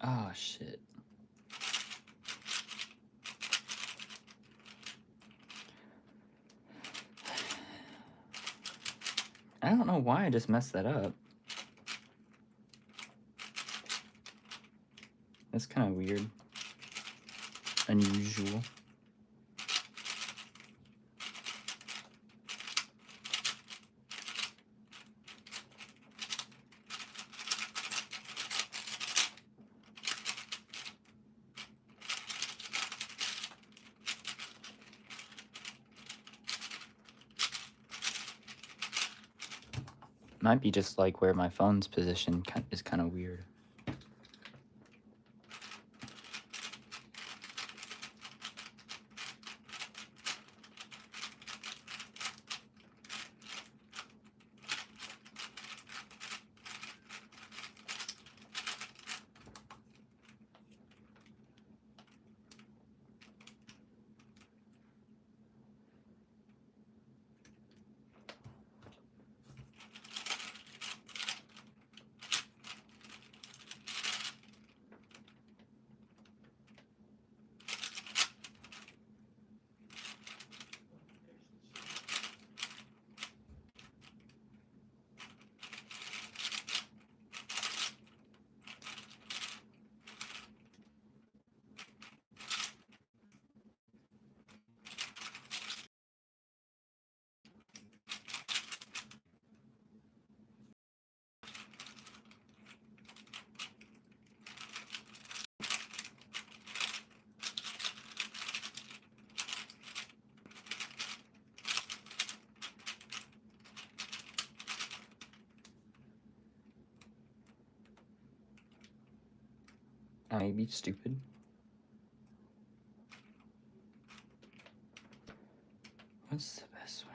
Oh, shit. I don't know why I just messed that up. That's kind of weird. Unusual. Might be just like where my phone's position is kind of weird. I may be stupid. What's the best way?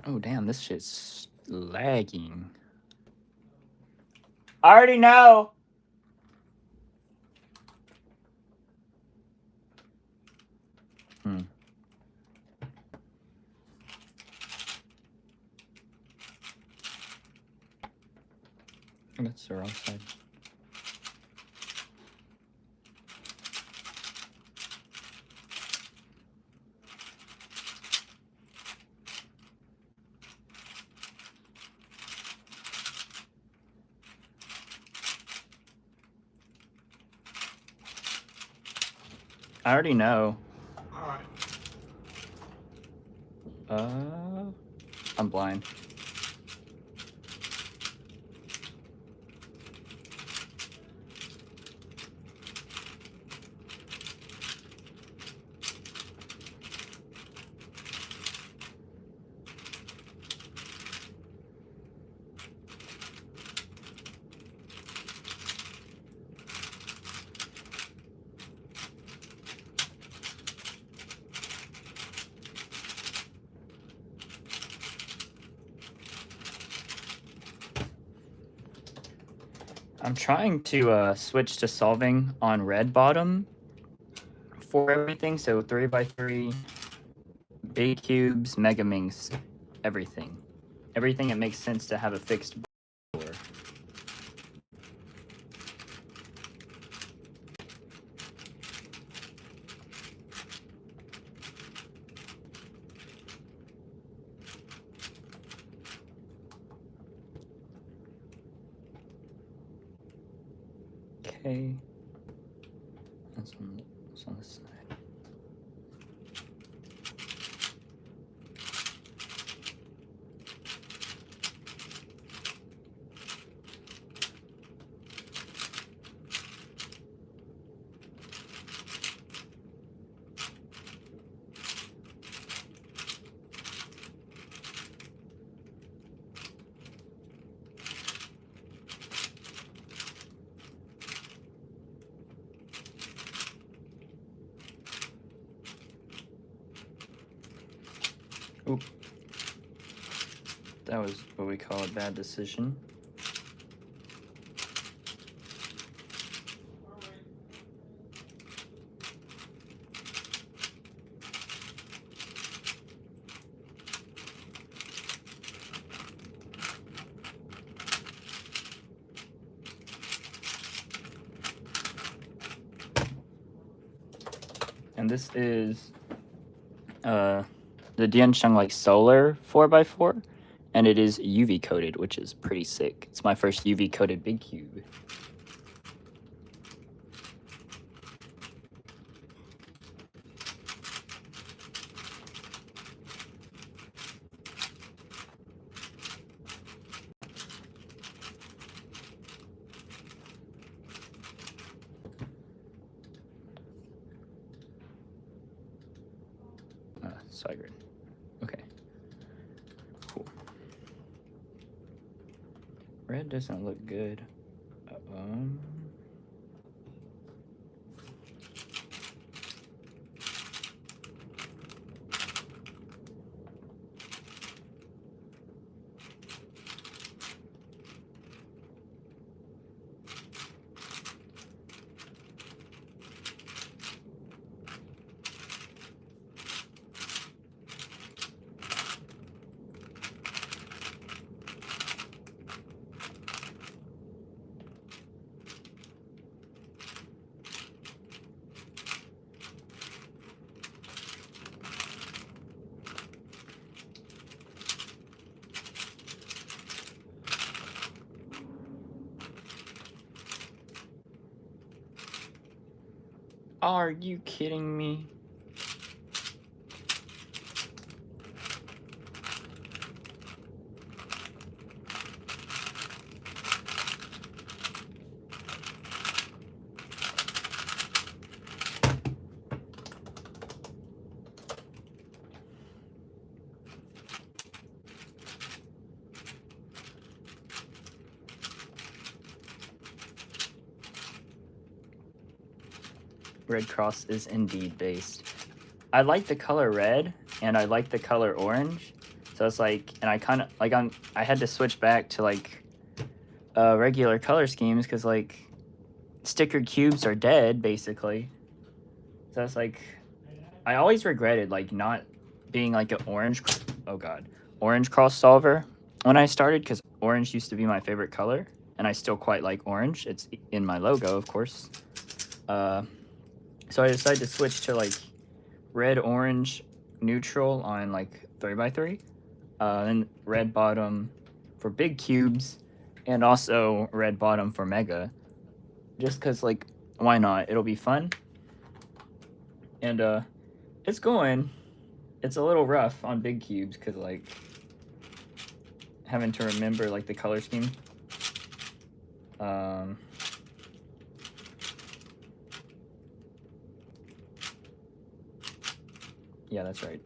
Oh, damn, this shit's lagging. I already know. That's the wrong side. I already know. I'm blind. I'm trying to switch to solving on red bottom for everything. So 3x3, big cubes, mega minx, everything. Everything it makes sense to have a fixed for. Okay. That's on this side. Oop. That was what we call a bad decision. And this is the Diansheng like solar 4x4, and it is UV coated, which is pretty sick. It's my first UV coated big cube. Swigert. Okay. Cool. Red doesn't look good. Are you kidding me? Red Cross is indeed based. I like the color red and I like the color orange. So it's like, and I kind of like I had to switch back to like regular color schemes because like sticker cubes are dead basically. So it's like I always regretted like not being like an orange orange cross solver when I started, because orange used to be my favorite color and I still quite like orange. It's in my logo, of course. So I decided to switch to like red, orange, neutral on like 3x3, then red bottom for big cubes, and also red bottom for mega, just because like why not? It'll be fun. And it's going. It's a little rough on big cubes because like having to remember like the color scheme. Yeah, that's right.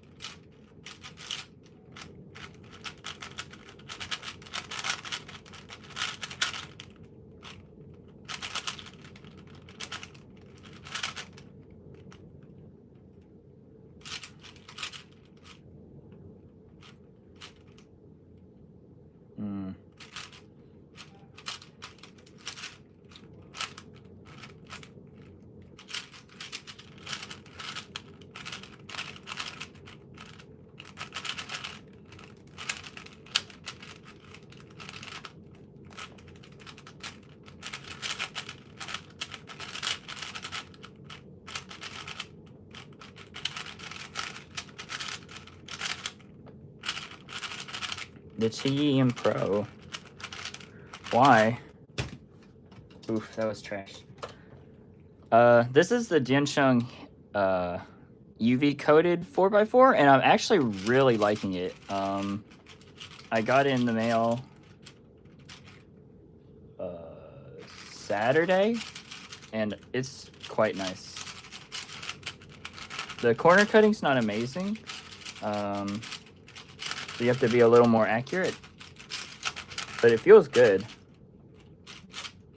The TEM Pro. Why? Oof, that was trash. This is the Diansheng UV coated 4x4, and I'm actually really liking it. I got it in the mail Saturday, and it's quite nice. The corner cutting's not amazing, so you have to be a little more accurate, but it feels good.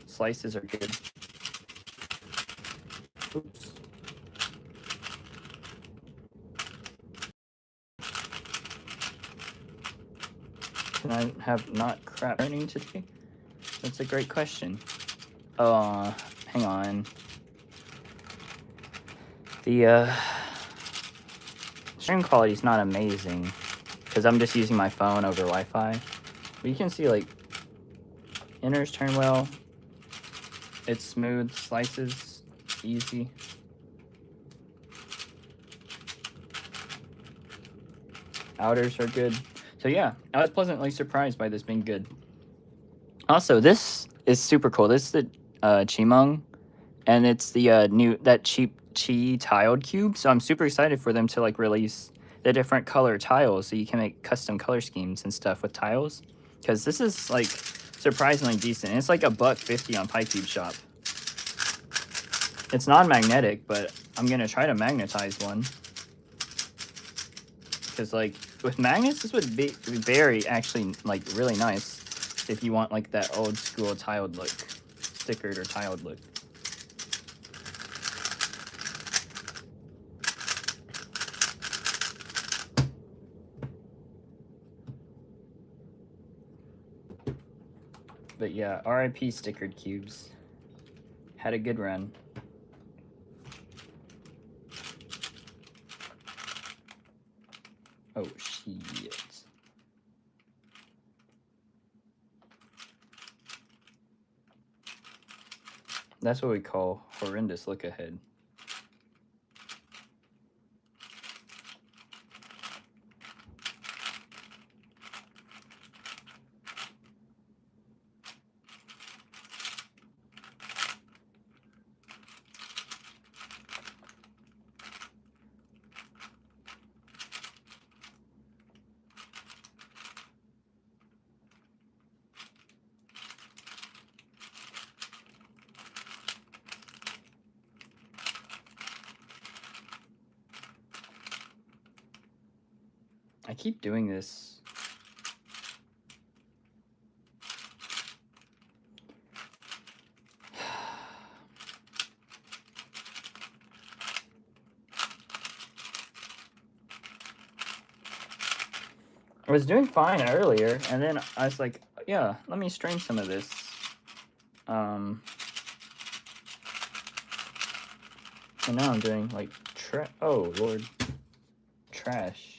Slices are good. Oops. Can I have not crap burning today? That's a great question. Hang on. The stream quality is not amazing because I'm just using my phone over Wi-Fi. But you can see like inners turn well. It's smooth, slices easy. Outers are good. So yeah, I was pleasantly surprised by this being good. Also, this is super cool. This is the Chimeng, and it's the that cheap Chi tiled cube. So I'm super excited for them to like release the different color tiles, so you can make custom color schemes and stuff with tiles. Because this is like surprisingly decent. It's like $1.50 on PyCube Shop. It's non-magnetic, but I'm gonna try to magnetize one. Because like with magnets, this would be very actually like really nice if you want like that old school tiled look, stickered or tiled look. But yeah, RIP stickered cubes. Had a good run. Oh shit. That's what we call horrendous look ahead. I keep doing this. I was doing fine earlier, and then I was like, yeah, let me stream some of this. And now I'm doing like oh lord, trash.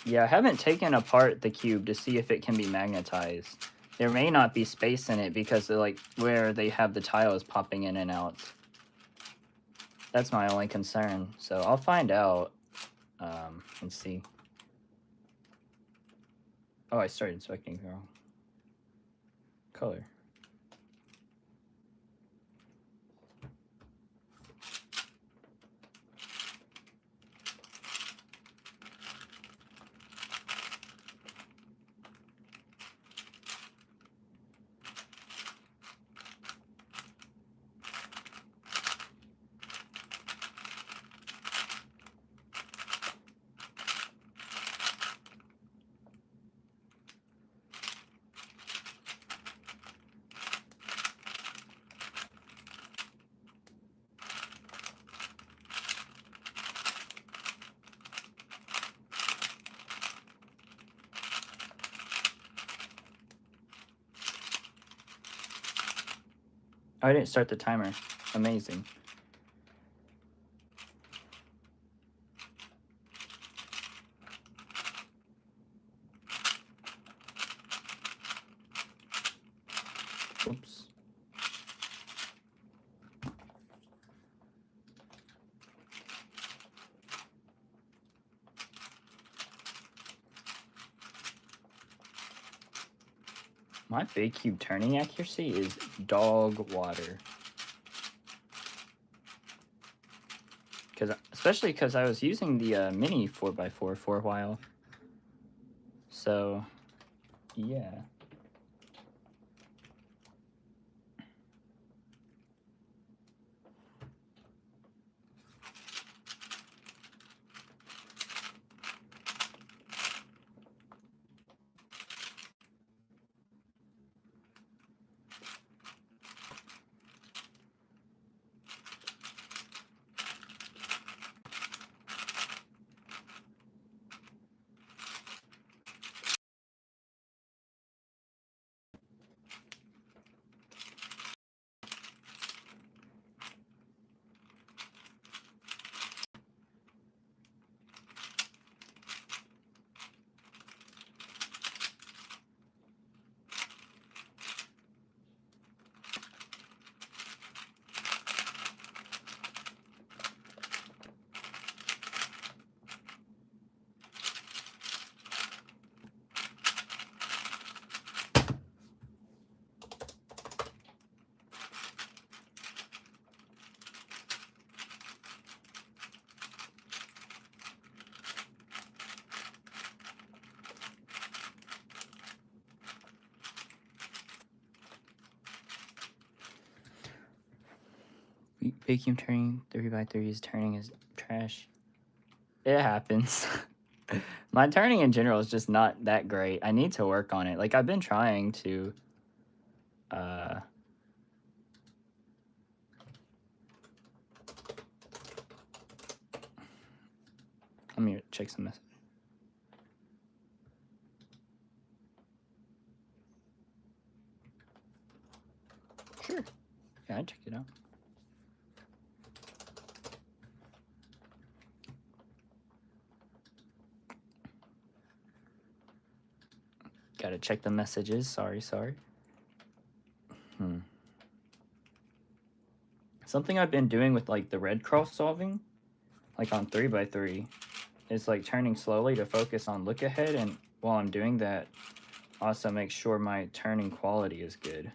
Yeah, I haven't taken apart the cube to see if it can be magnetized. There may not be space in it because of like where they have the tiles popping in and out. That's my only concern. So I'll find out and see. Oh, I started inspecting the wrong color. Oh, I didn't start the timer. Amazing. Oops. My big cube turning accuracy is dog water. Especially because I was using the mini 4x4 for a while. So, yeah. Vacuum turning 3x3 is turning is trash. It happens. My turning in general is just not that great. I need to work on it. Like, I've been trying to. Let me check some message. Sure. Yeah, I check it out. Gotta check the messages. Sorry. Something I've been doing with like the red cross solving, like on 3x3, is like turning slowly to focus on look ahead, and while I'm doing that, also make sure my turning quality is good.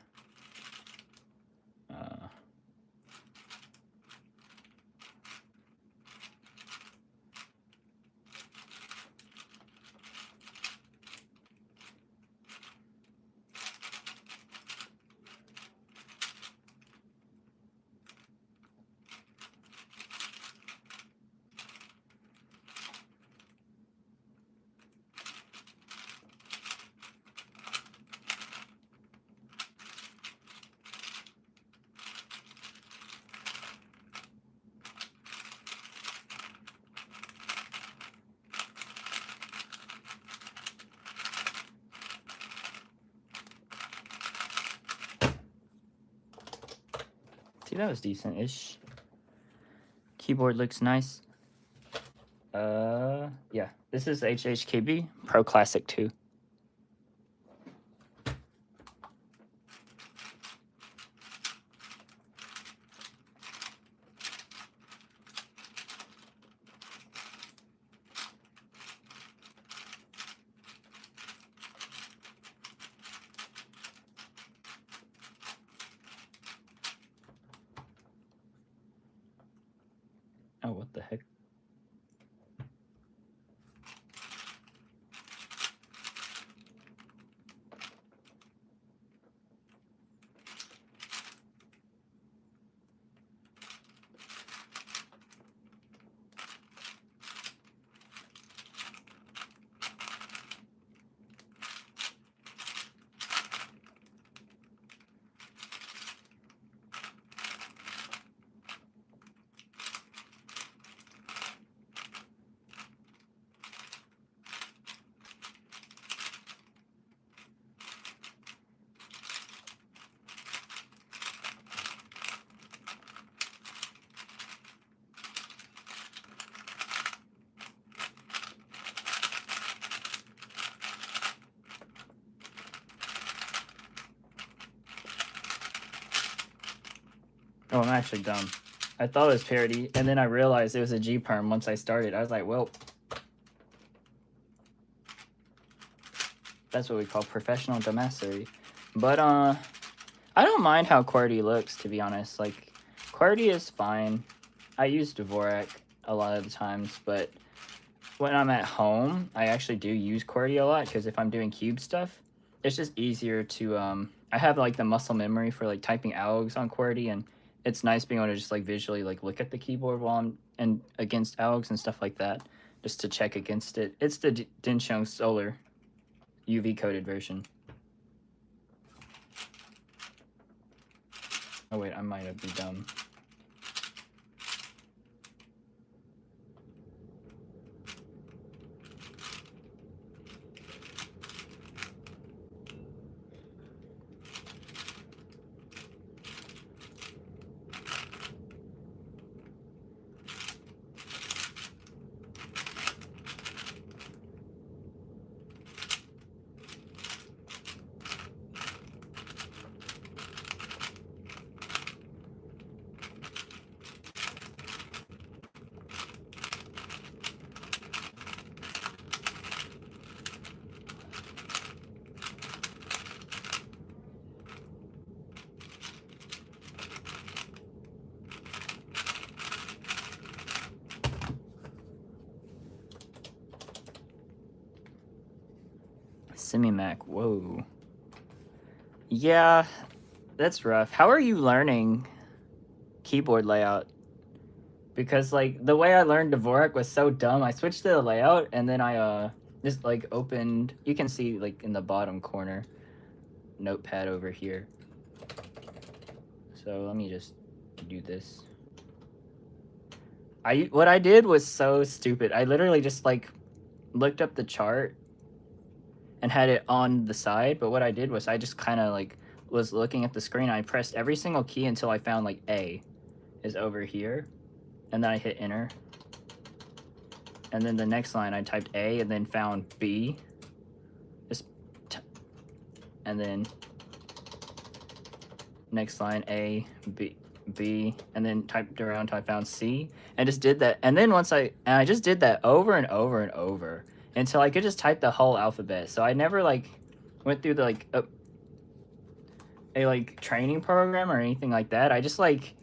See, that was decent-ish. Keyboard looks nice. Yeah. This is HHKB Pro Classic 2. Oh, what the heck? Oh, I'm actually dumb. I thought it was parody, and then I realized it was a G-perm once I started. I was like, well, that's what we call professional dumbassery. But I don't mind how QWERTY looks, to be honest. Like, QWERTY is fine. I use Dvorak a lot of the times, but when I'm at home, I actually do use QWERTY a lot, because if I'm doing cube stuff, it's just easier to, I have, like, the muscle memory for, like, typing ALGs on QWERTY, and it's nice being able to just, like, visually, like, look at the keyboard while I'm, and against ALGs and stuff like that, just to check against it. It's the Dinsheng Solar UV-coded version. Oh wait, I might have been dumb. Simimac, whoa. Yeah, that's rough. How are you learning keyboard layout? Because, like, the way I learned Dvorak was so dumb. I switched to the layout, and then I just, like, opened... You can see, like, in the bottom corner, Notepad over here. So let me just do this. What I did was so stupid. I literally just, like, looked up the chart and had it on the side, but what I did was I just kind of, like, was looking at the screen. I pressed every single key until I found, like, A is over here, and then I hit enter, and then the next line I typed A and then found B, and then next line A, B, and then typed around until I found C, and just did that. And then I just did that over and over and over until I could just type the whole alphabet. So I never, like, went through the, like, a like training program or anything like that. I just, like,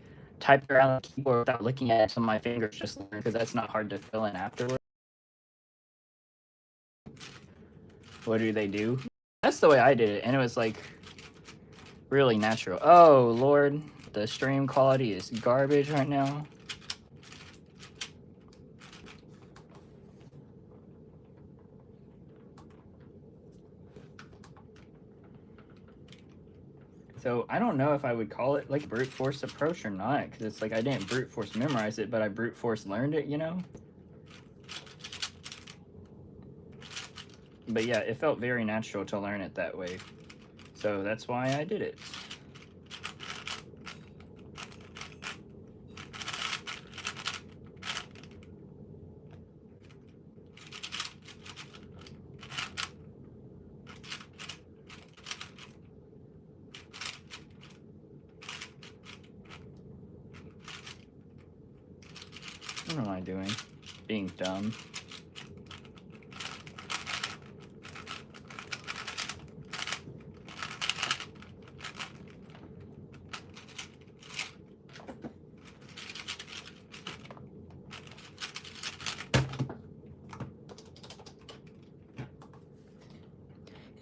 typed around the keyboard without looking at it, so my fingers just learned, because that's not hard to fill in afterwards. What do they do? That's the way I did it, and it was, like, really natural. Oh Lord, the stream quality is garbage right now. So I don't know if I would call it, like, brute force approach or not, because it's like I didn't brute force memorize it, but I brute force learned it, you know? But yeah, it felt very natural to learn it that way. So that's why I did it. What am I doing? Being dumb.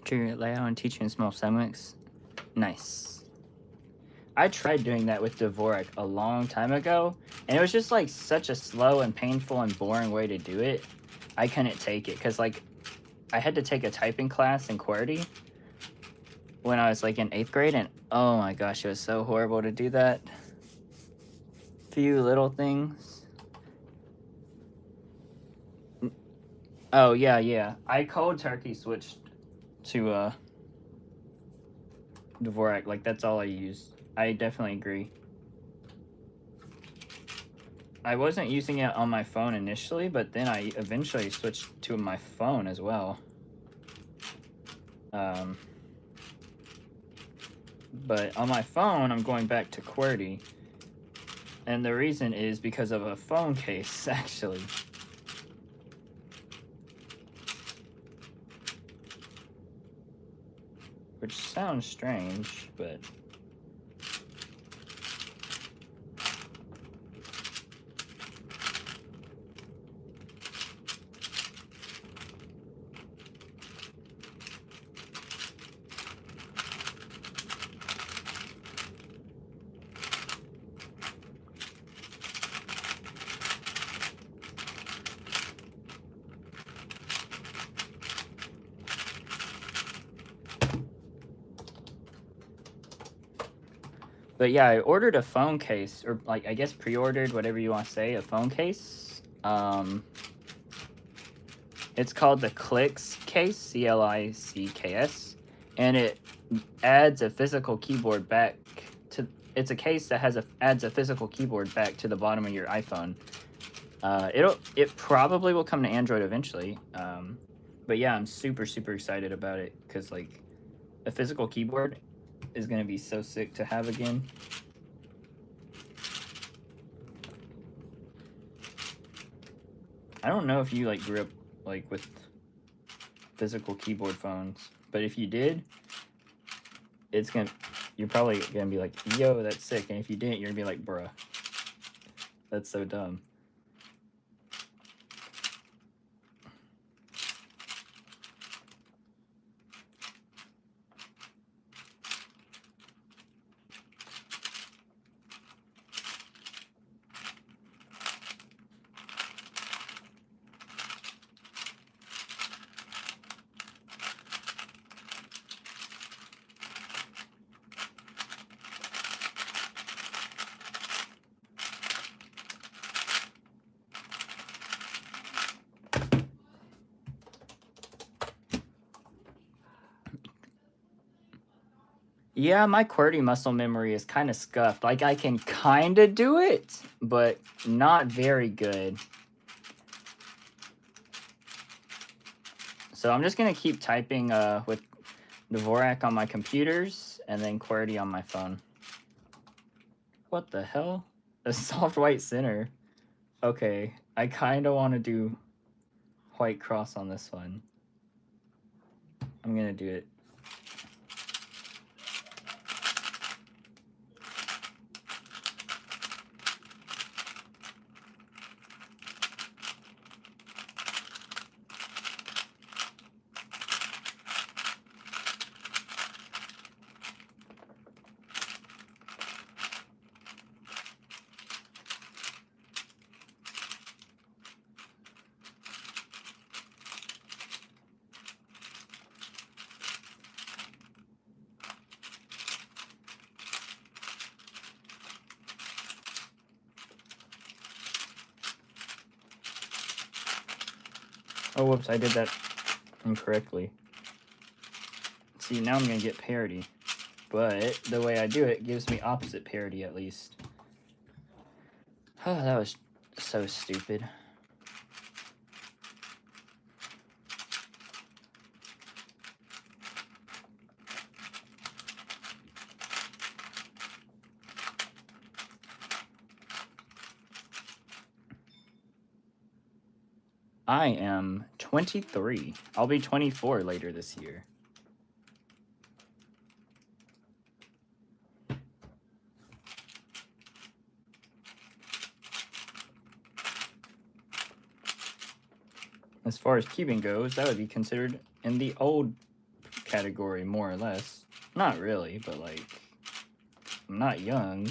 Trigger layout and teaching in small segments. Nice. I tried doing that with Dvorak a long time ago, and it was just, like, such a slow and painful and boring way to do it. I couldn't take it, because, like, I had to take a typing class in QWERTY when I was, like, in 8th grade, and oh my gosh, it was so horrible to do that. Few little things. Oh, yeah. I cold turkey switched to Dvorak. Like, that's all I used. I definitely agree. I wasn't using it on my phone initially, but then I eventually switched to my phone as well. But on my phone, I'm going back to QWERTY. And the reason is because of a phone case, actually. which sounds strange, but yeah, I ordered a phone case, or like I guess pre-ordered, whatever you want to say, a phone case. It's called the Clicks case, CLICKS, and it adds a physical keyboard back to. It's a case that adds a physical keyboard back to the bottom of your iPhone. It probably will come to Android eventually. But yeah, I'm super excited about it because like a physical keyboard is gonna be so sick to have again. I don't know if you like grew up like with physical keyboard phones, but if you did, you're probably gonna be like, yo, that's sick. And if you didn't, you're gonna be like, bruh, that's so dumb. Yeah, my QWERTY muscle memory is kind of scuffed. Like, I can kind of do it, but not very good. So I'm just going to keep typing with Dvorak on my computers and then QWERTY on my phone. What the hell? A soft white center. Okay, I kind of want to do white cross on this one. I'm going to do it. Oh, whoops, I did that incorrectly. See, now I'm going to get parity. But the way I do it gives me opposite parity, at least. Oh, that was so stupid. I am 23. I'll be 24 later this year. As far as keeping goes, that would be considered in the old category, more or less. Not really, but like, I'm not young.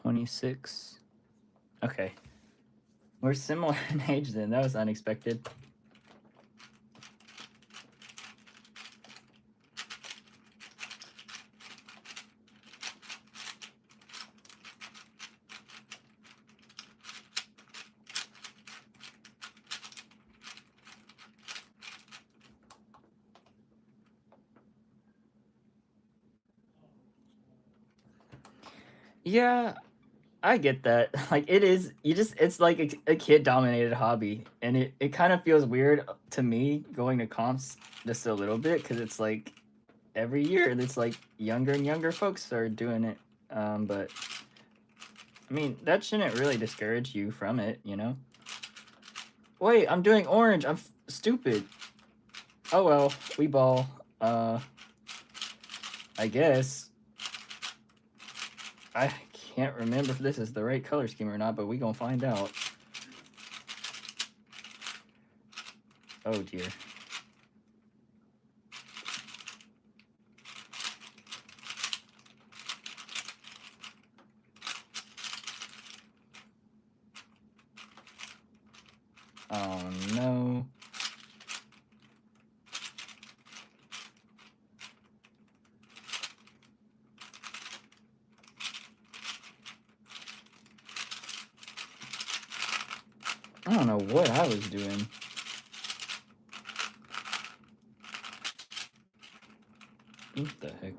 "26." Okay. We're similar in age then. That was unexpected. Yeah, I get that. Like it is, it's like a kid dominated hobby, and it kind of feels weird to me going to comps just a little bit because it's like every year it's like younger and younger folks are doing it. But I mean that shouldn't really discourage you from it, you know. Wait, I'm doing orange. I'm stupid. Oh well, we ball. I guess. I can't remember if this is the right color scheme or not, but we gonna find out. Oh dear. Oh no. I don't know what I was doing. What the heck?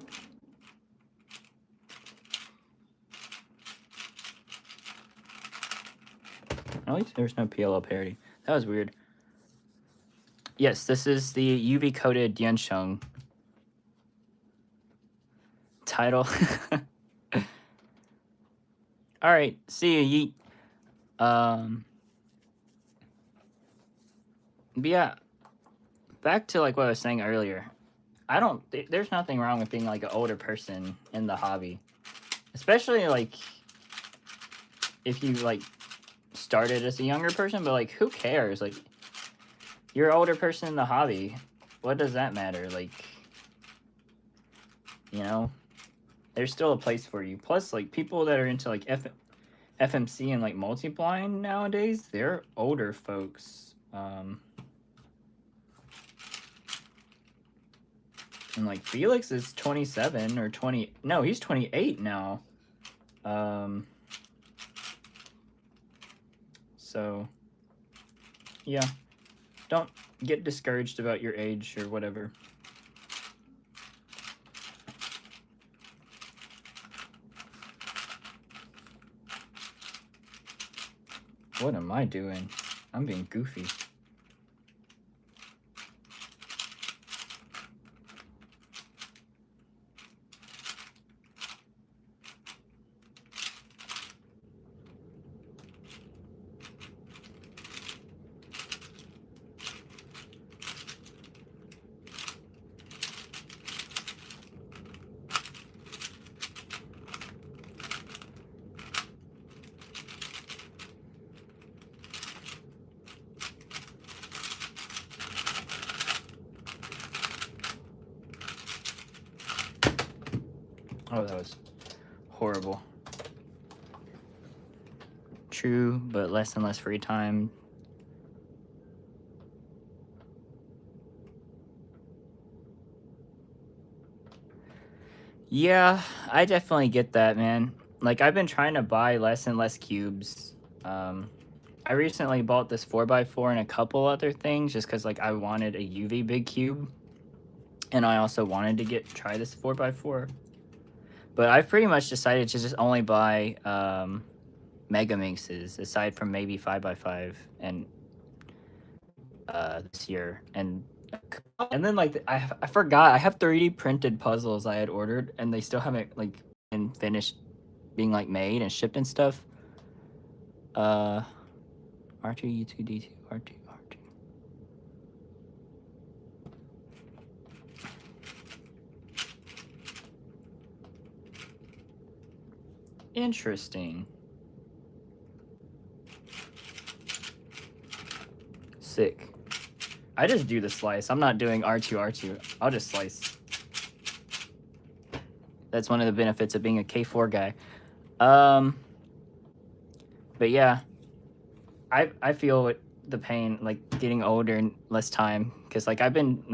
At least there's no PLL parody. That was weird. Yes, this is the UV coated Diansheng title. All right, see you, yeet. But yeah, back to like what I was saying earlier. I don't. There's nothing wrong with being like an older person in the hobby, especially like if you like started as a younger person. But like, who cares? Like, you're an older person in the hobby. What does that matter? Like, you know, there's still a place for you. Plus, like people that are into like FMC and like multi-blind nowadays, they're older folks. And like Felix is 27 or 20. No, he's 28 now. So yeah, don't get discouraged about your age or whatever. What am I doing? I'm being goofy. Oh, that was horrible. True, but less and less free time. Yeah, I definitely get that, man. Like, I've been trying to buy less and less cubes. I recently bought this 4x4 and a couple other things just because, like, I wanted a UV big cube. And I also wanted to try this 4x4. But I've pretty much decided to just only buy Mega Minxes, aside from maybe 5x5 and this year. And then like I forgot I have 3D printed puzzles I had ordered, and they still haven't like been finished being like made and shipped and stuff. R2 U2 D2 R2 R2. Interesting. Sick. I just do the slice. I'm not doing R2 R2. I'll just slice. That's one of the benefits of being a K4 guy. But yeah, I feel the pain like getting older and less time because like I've been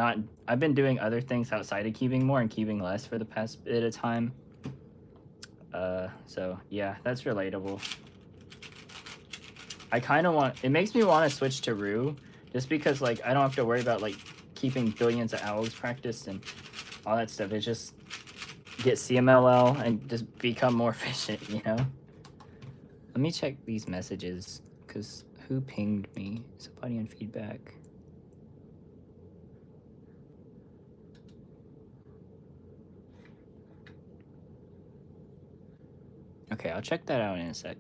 doing other things outside of cubing more and cubing less for the past bit of time. So yeah, that's relatable. I kind of it makes me want to switch to Rue just because like I don't have to worry about like keeping billions of owls practiced and all that stuff. It's just get CMLL and just become more efficient, you know? Let me check these messages, because who pinged me? Somebody in feedback. Okay, I'll check that out in a sec.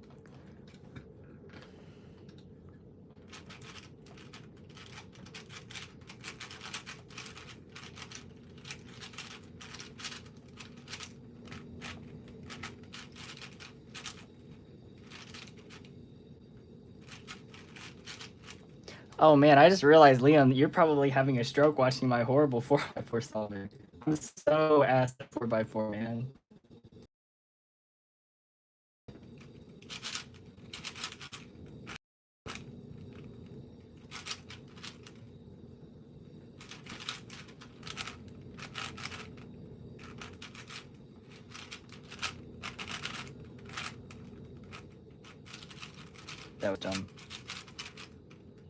Oh man, I just realized, Liam, you're probably having a stroke watching my horrible 4x4 solver. I'm so ass at 4x4, man. That was dumb.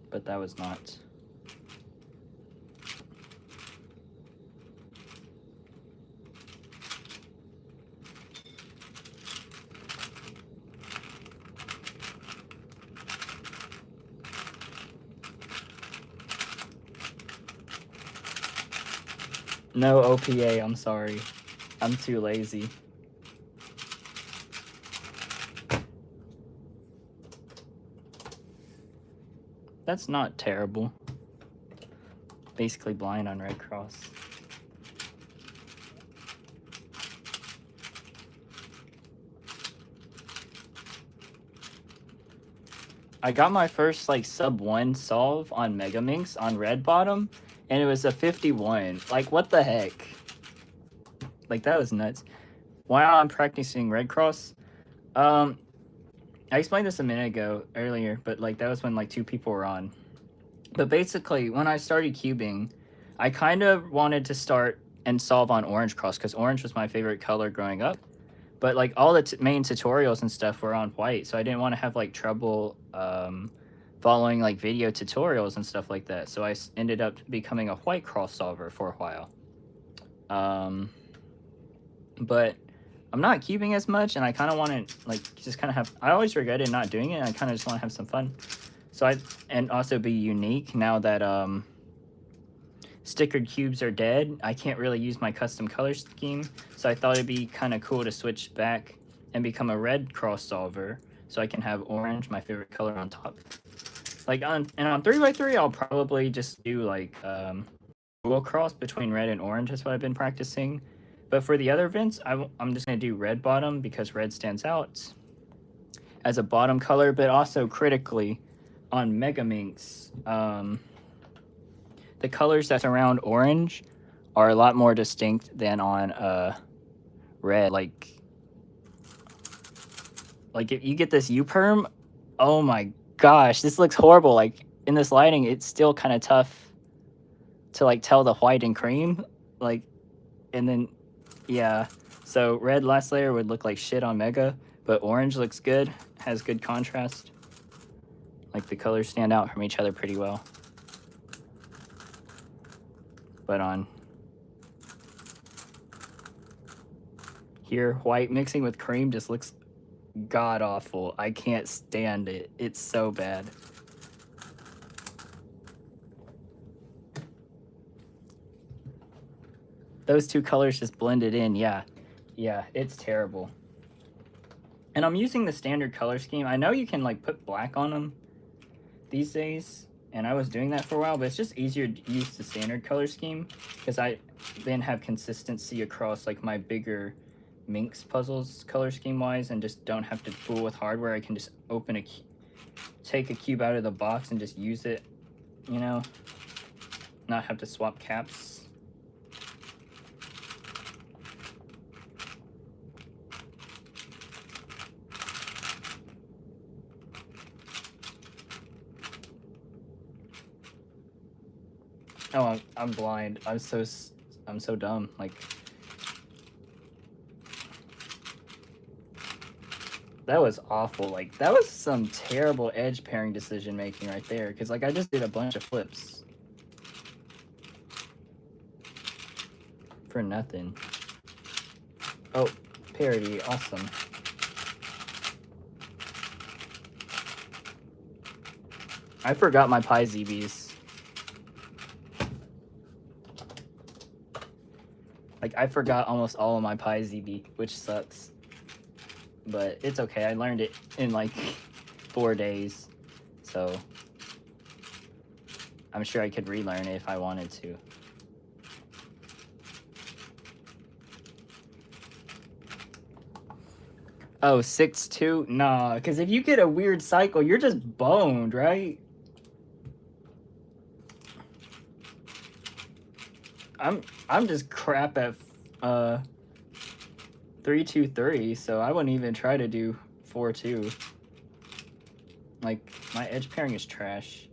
But that was not. No OPA, I'm sorry. I'm too lazy. That's not terrible. Basically blind on Red Cross. I got my first like sub 1 solve on Megaminx on red bottom, and it was a 51. Like, what the heck? Like, that was nuts. While I'm practicing Red Cross, I explained this a minute ago earlier, but like that was when like 2 people were on. But basically, when I started cubing, I kind of wanted to start and solve on Orange Cross because orange was my favorite color growing up. But like all the main tutorials and stuff were on white, so I didn't want to have like trouble following like video tutorials and stuff like that. So I ended up becoming a white cross solver for a while. But I'm not cubing as much, and I kind of want to like just kind of have. I always regretted not doing it. And I kind of just want to have some fun. So and also be unique now that stickered cubes are dead. I can't really use my custom color scheme, so I thought it'd be kind of cool to switch back and become a red cross solver, so I can have orange, my favorite color, on top. Like on 3x3, I'll probably just do like dual cross between red and orange. That's what I've been practicing. But for the other events, I'm just gonna do red bottom because red stands out as a bottom color, but also critically on Megaminx, the colors that surround orange are a lot more distinct than on red. Like if you get this U-perm, oh my gosh, this looks horrible. Like in this lighting, it's still kind of tough to like tell the white and cream. Like, and then yeah, so red last layer would look like shit on Mega, but orange looks good, has good contrast. Like the colors stand out from each other pretty well. But on here, white mixing with cream just looks god awful. I can't stand it. It's so bad. Those 2 colors just blended in. Yeah, it's terrible. And I'm using the standard color scheme. I know you can like put black on them these days, and I was doing that for a while, but it's just easier to use the standard color scheme because I then have consistency across like my bigger Minx puzzles color scheme wise, and just don't have to fool with hardware. I can just take a cube out of the box and just use it, you know, not have to swap caps. Oh, I'm blind. I'm so dumb. Like, that was awful. Like, that was some terrible edge pairing decision making right there. Because like I just did a bunch of flips for nothing. Oh, parody, awesome. I forgot my Pi ZBs. Like, I forgot almost all of my Pi ZB, which sucks. But it's okay, I learned it in like 4 days. So, I'm sure I could relearn it if I wanted to. Oh, 6-2? Nah, because if you get a weird cycle, you're just boned, right? I'm just crap at 3-2-3, so I wouldn't even try to do 4-2. Like, my edge pairing is trash.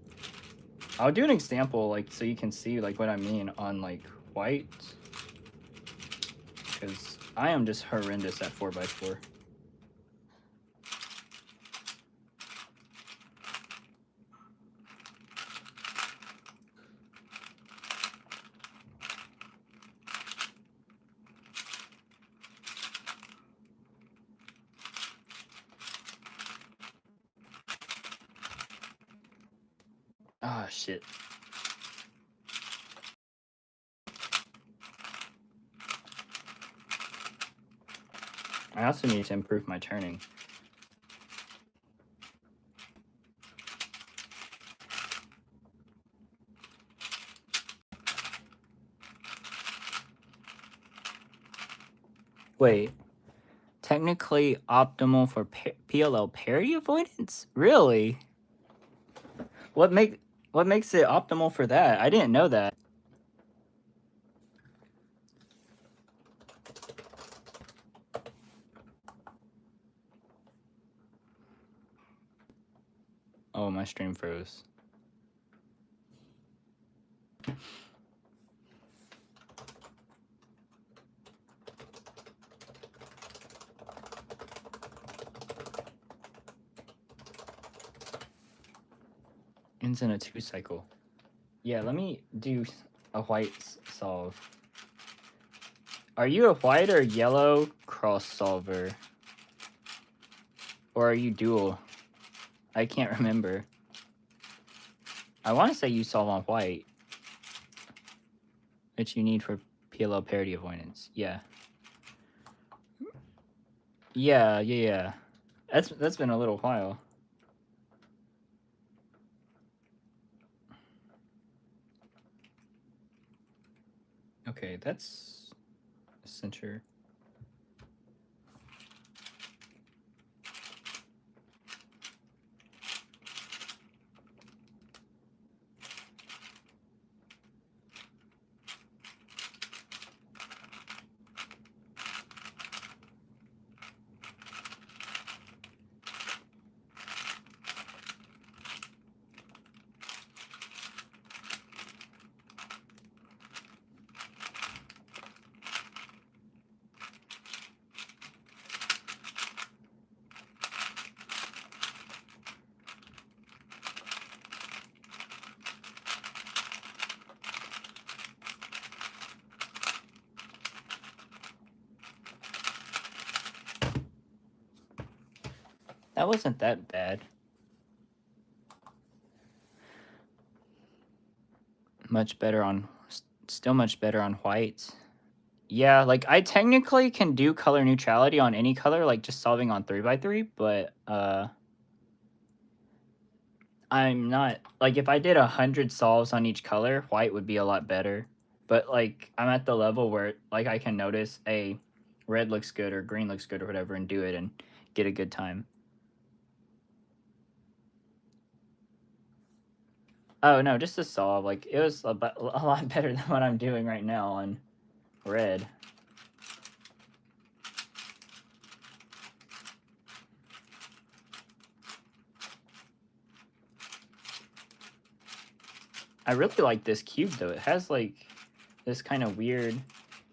I'll do an example, like, so you can see like what I mean on like white, because I am just horrendous at 4x4. Ah, shit. I also need to improve my turning. Wait, technically optimal for PLL parry avoidance? Really? What makes it optimal for that? I didn't know that. Oh, my stream froze. Ends in a 2 cycle. Yeah, let me do a white solve. Are you a white or yellow cross solver? Or are you dual? I can't remember. I want to say you solve on white, which you need for PLL parity avoidance. Yeah. Yeah. That's been a little while. Okay, that's center. That wasn't that bad. Still much better on whites. Yeah, like I technically can do color neutrality on any color, like just solving on 3x3, but I'm not, like if I did 100 solves on each color, white would be a lot better. But like I'm at the level where like I can notice a red looks good or green looks good or whatever and do it and get a good time. Oh no, just to solve, like it was a lot better than what I'm doing right now on red. I really like this cube though. It has like this kind of weird,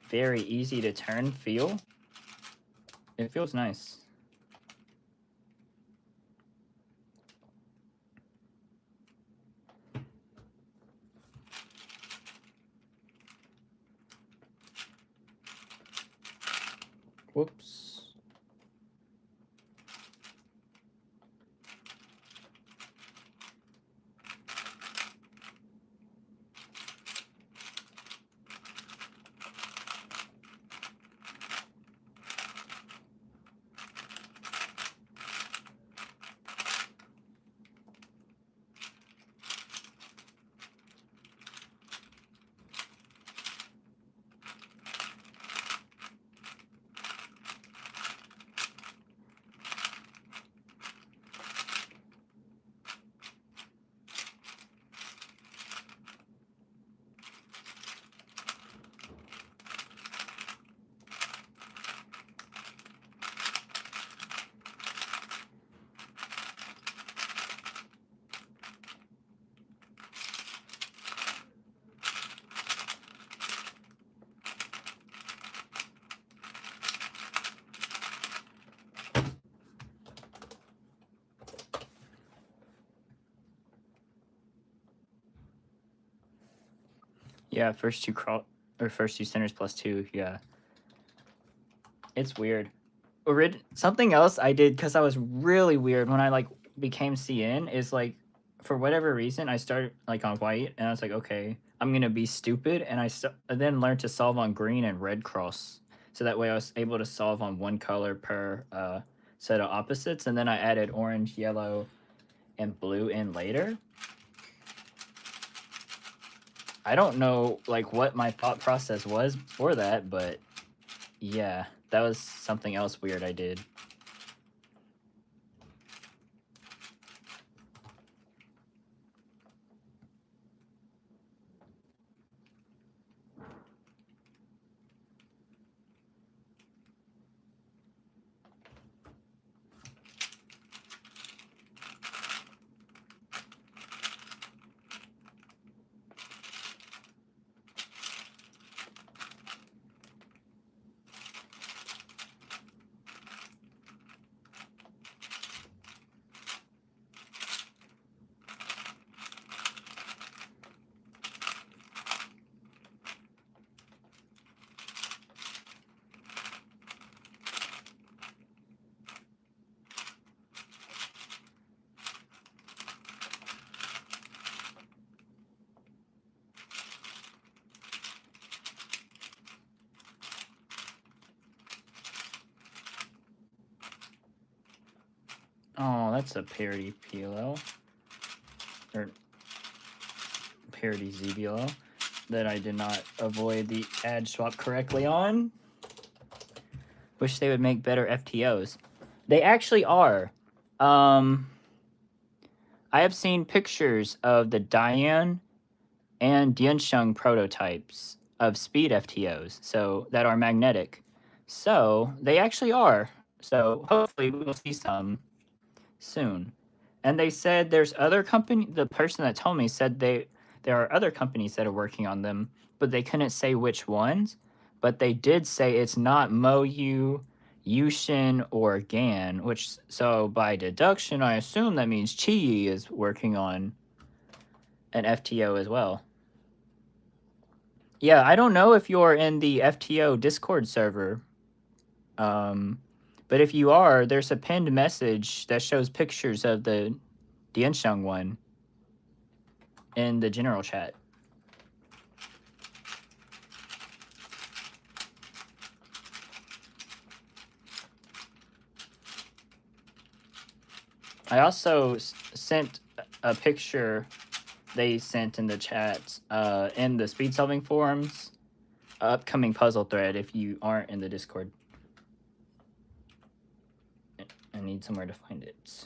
very easy to turn feel. It feels nice. Whoop. Yeah, first two first two centers plus 2. Yeah, it's weird. Something else I did because I was really weird when I like became CN is like, for whatever reason I started like on white and I was like, okay, I'm gonna be stupid, and I then learned to solve on green and red cross, so that way I was able to solve on one color per set of opposites, and then I added orange, yellow, and blue in later. I don't know like what my thought process was for that, but yeah, that was something else weird I did. Oh, that's a parity PLL. Or parity ZBLL that I did not avoid the ad swap correctly on. Wish they would make better FTOs. They actually are. I have seen pictures of the Dian and Diansheng prototypes of speed FTOs, so that are magnetic. So they actually are. So hopefully we will see some soon. And they said there's other company. The person that told me said there are other companies that are working on them, but they couldn't say which ones. But they did say it's not Moyu, Yushin, or Gan. Which, so by deduction, I assume that means Qi is working on an FTO as well. Yeah, I don't know if you're in the FTO Discord server. But if you are, there's a pinned message that shows pictures of the Diansheng one in the general chat. I also sent a picture they sent in the chat in the speed solving forums upcoming puzzle thread if you aren't in the Discord. I need somewhere to find it.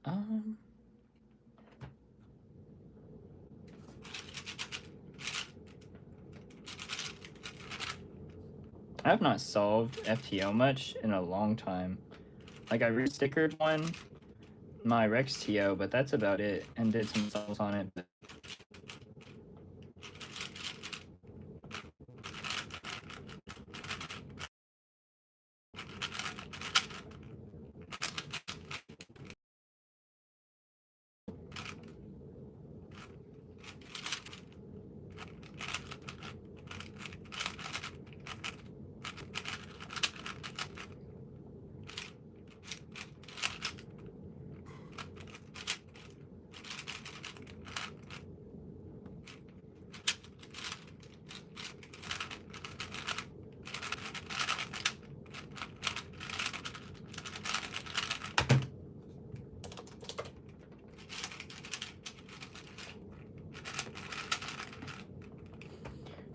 I have not solved FTO much in a long time. Like, I re-stickered one, my Rex TO, but that's about it, and did some solves on it. But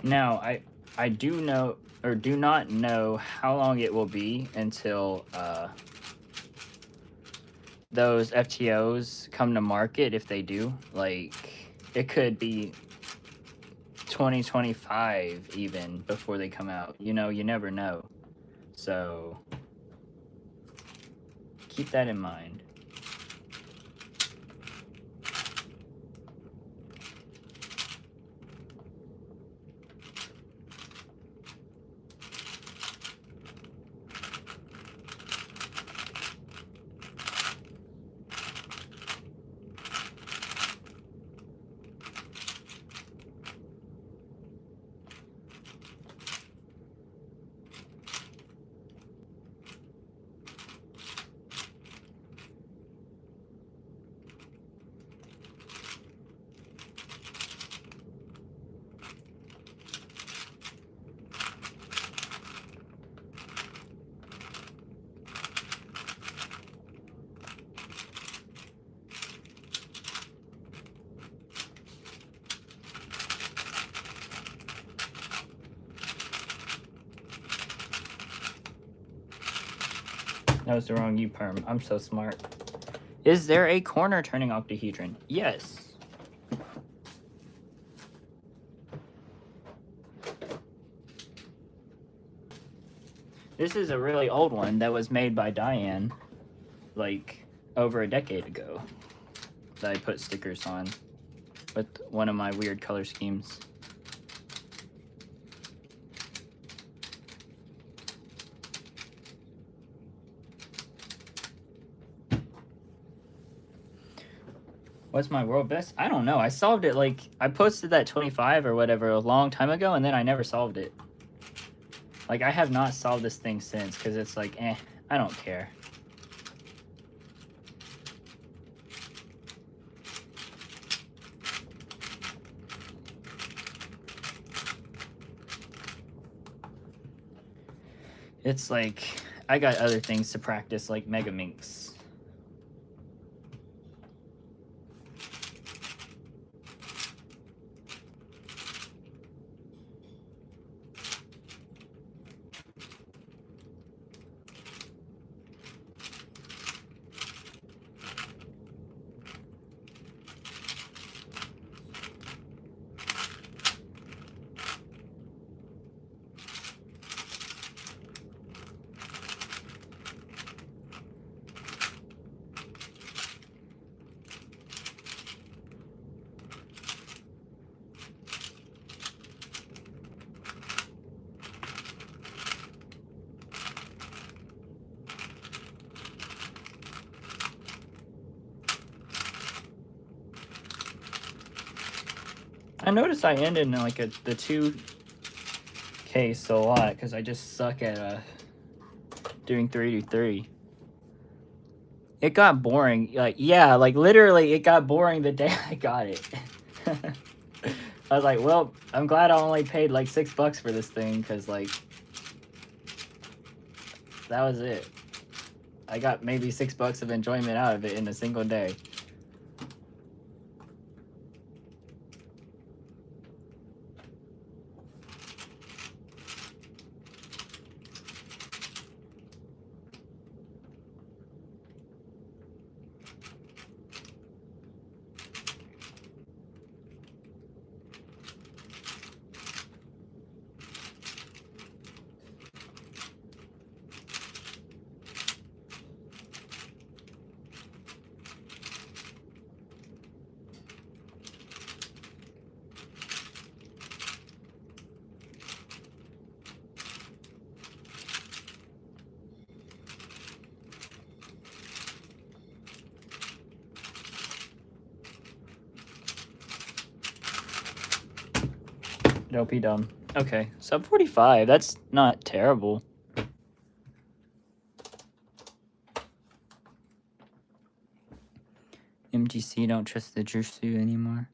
now, I do know, or do not know, how long it will be until those FTOs come to market, if they do. Like, it could be 2025 even before they come out. You know, you never know. So keep that in mind. That was the wrong U-perm. I'm so smart. Is there a corner turning octahedron? Yes. This is a really old one that was made by Diane, like, over a decade ago, that I put stickers on with one of my weird color schemes. What's my world best? I don't know. I solved it, like, I posted that 25 or whatever a long time ago, and then I never solved it. Like, I have not solved this thing since, because it's like, I don't care. It's like, I got other things to practice, like Mega Minx. I noticed I ended in like the 2 case a lot because I just suck at doing 3-3. It got boring. Like, yeah, like literally it got boring the day I got it. I was like, well, I'm glad I only paid like $6 for this thing because like that was it. I got maybe $6 of enjoyment out of it in a single day. Don't be dumb. Okay, sub 45. That's not terrible. MGC don't trust the Jersu anymore.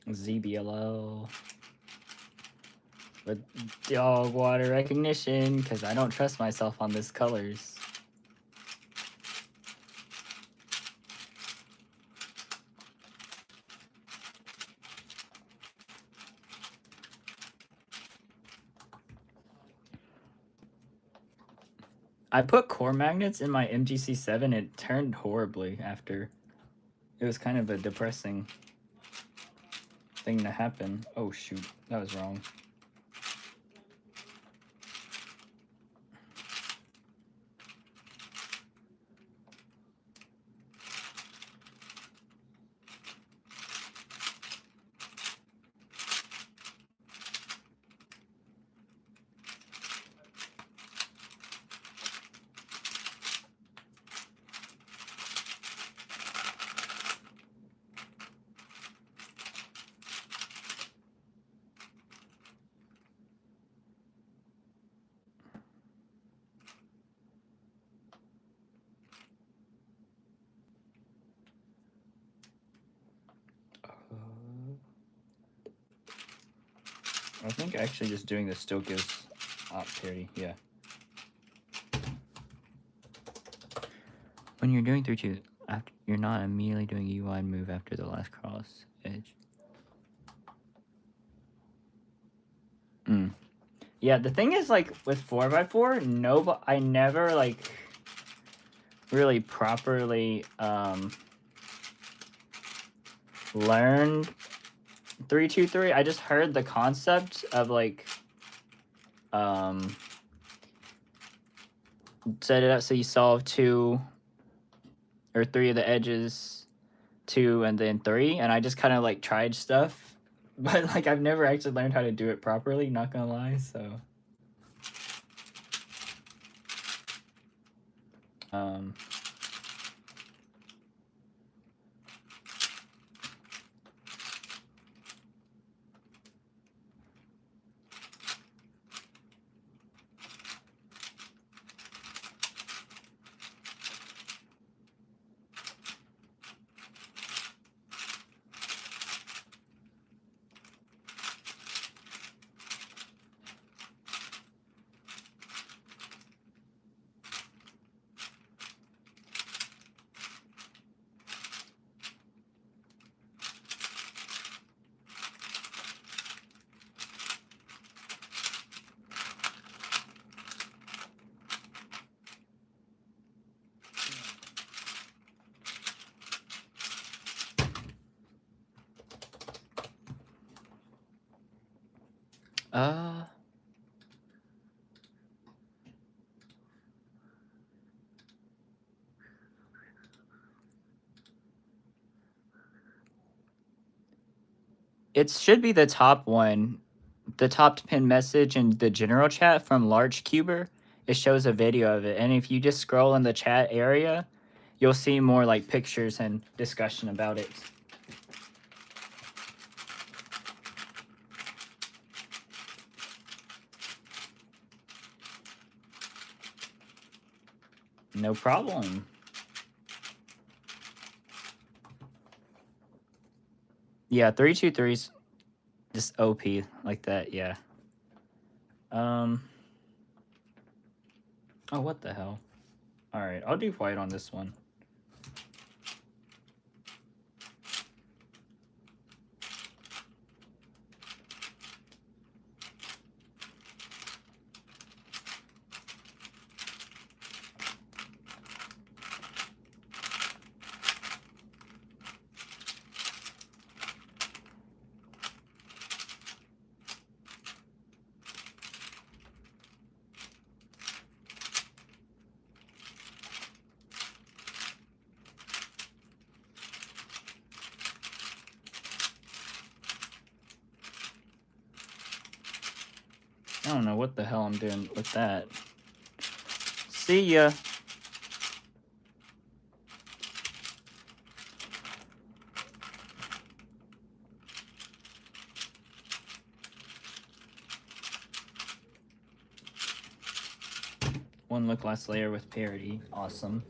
ZBLL with dog water recognition because I don't trust myself on this colors. I put core magnets in my MGC7. It turned horribly after. It was kind of a depressing thing to happen. Oh shoot, that was wrong. I think actually just doing this still gives op parity, yeah. When you're doing 3-2, after you're not immediately doing a UI move after the last cross edge. Yeah, the thing is, like, with 4x4, I never, like, really properly, learned 3-2-3. I just heard the concept of, like, set it up so you solve 2 or 3 of the edges, 2 and then 3, and I just kind of, like, tried stuff. But, like, I've never actually learned how to do it properly, not gonna lie, so... It should be the top one. The top pin message in the general chat from Large Cuber. It shows a video of it. And if you just scroll in the chat area, you'll see more like pictures and discussion about it. No problem. Yeah, 3-2-3's just OP like that, yeah. Oh, what the hell? Alright, I'll do white on this one. I don't know what the hell I'm doing with that. See ya. One look last layer with parity. Awesome.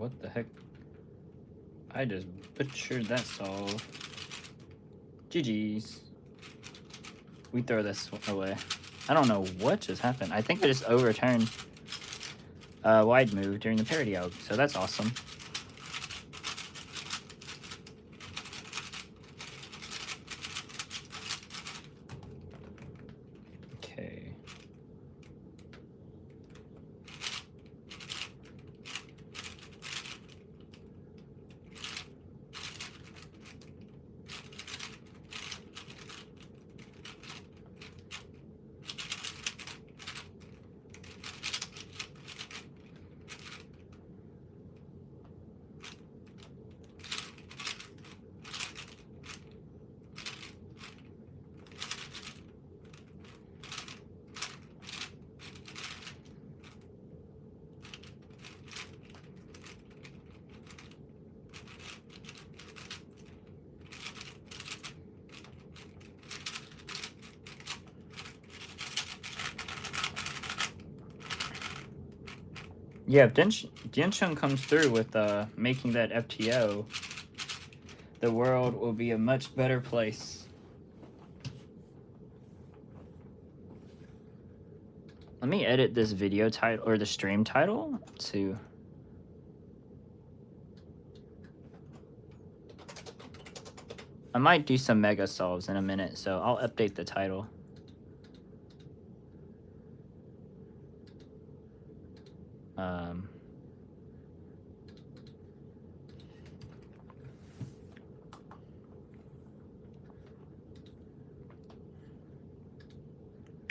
what the heck? I just butchered that solve. GG's. We throw this away. I don't know what just happened. I think I just overturned wide move during the parity out, so that's awesome. Okay. Yeah, if Diansheng comes through with making that FTO, the world will be a much better place. Let me edit this video title or the stream title to. I might do some mega solves in a minute, so I'll update the title.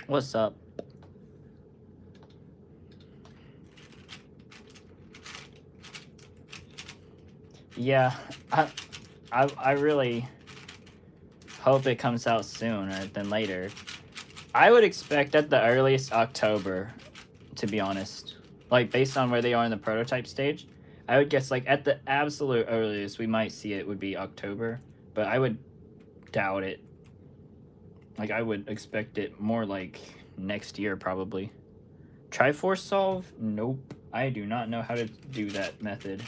What's up? Yeah, I really hope it comes out sooner than later. I would expect at the earliest October, to be honest. Like, based on where they are in the prototype stage, I would guess, like, at the absolute earliest we might see it would be October. But I would doubt it. Like, I would expect it more like next year, probably. Triforce solve? Nope. I do not know how to do that method.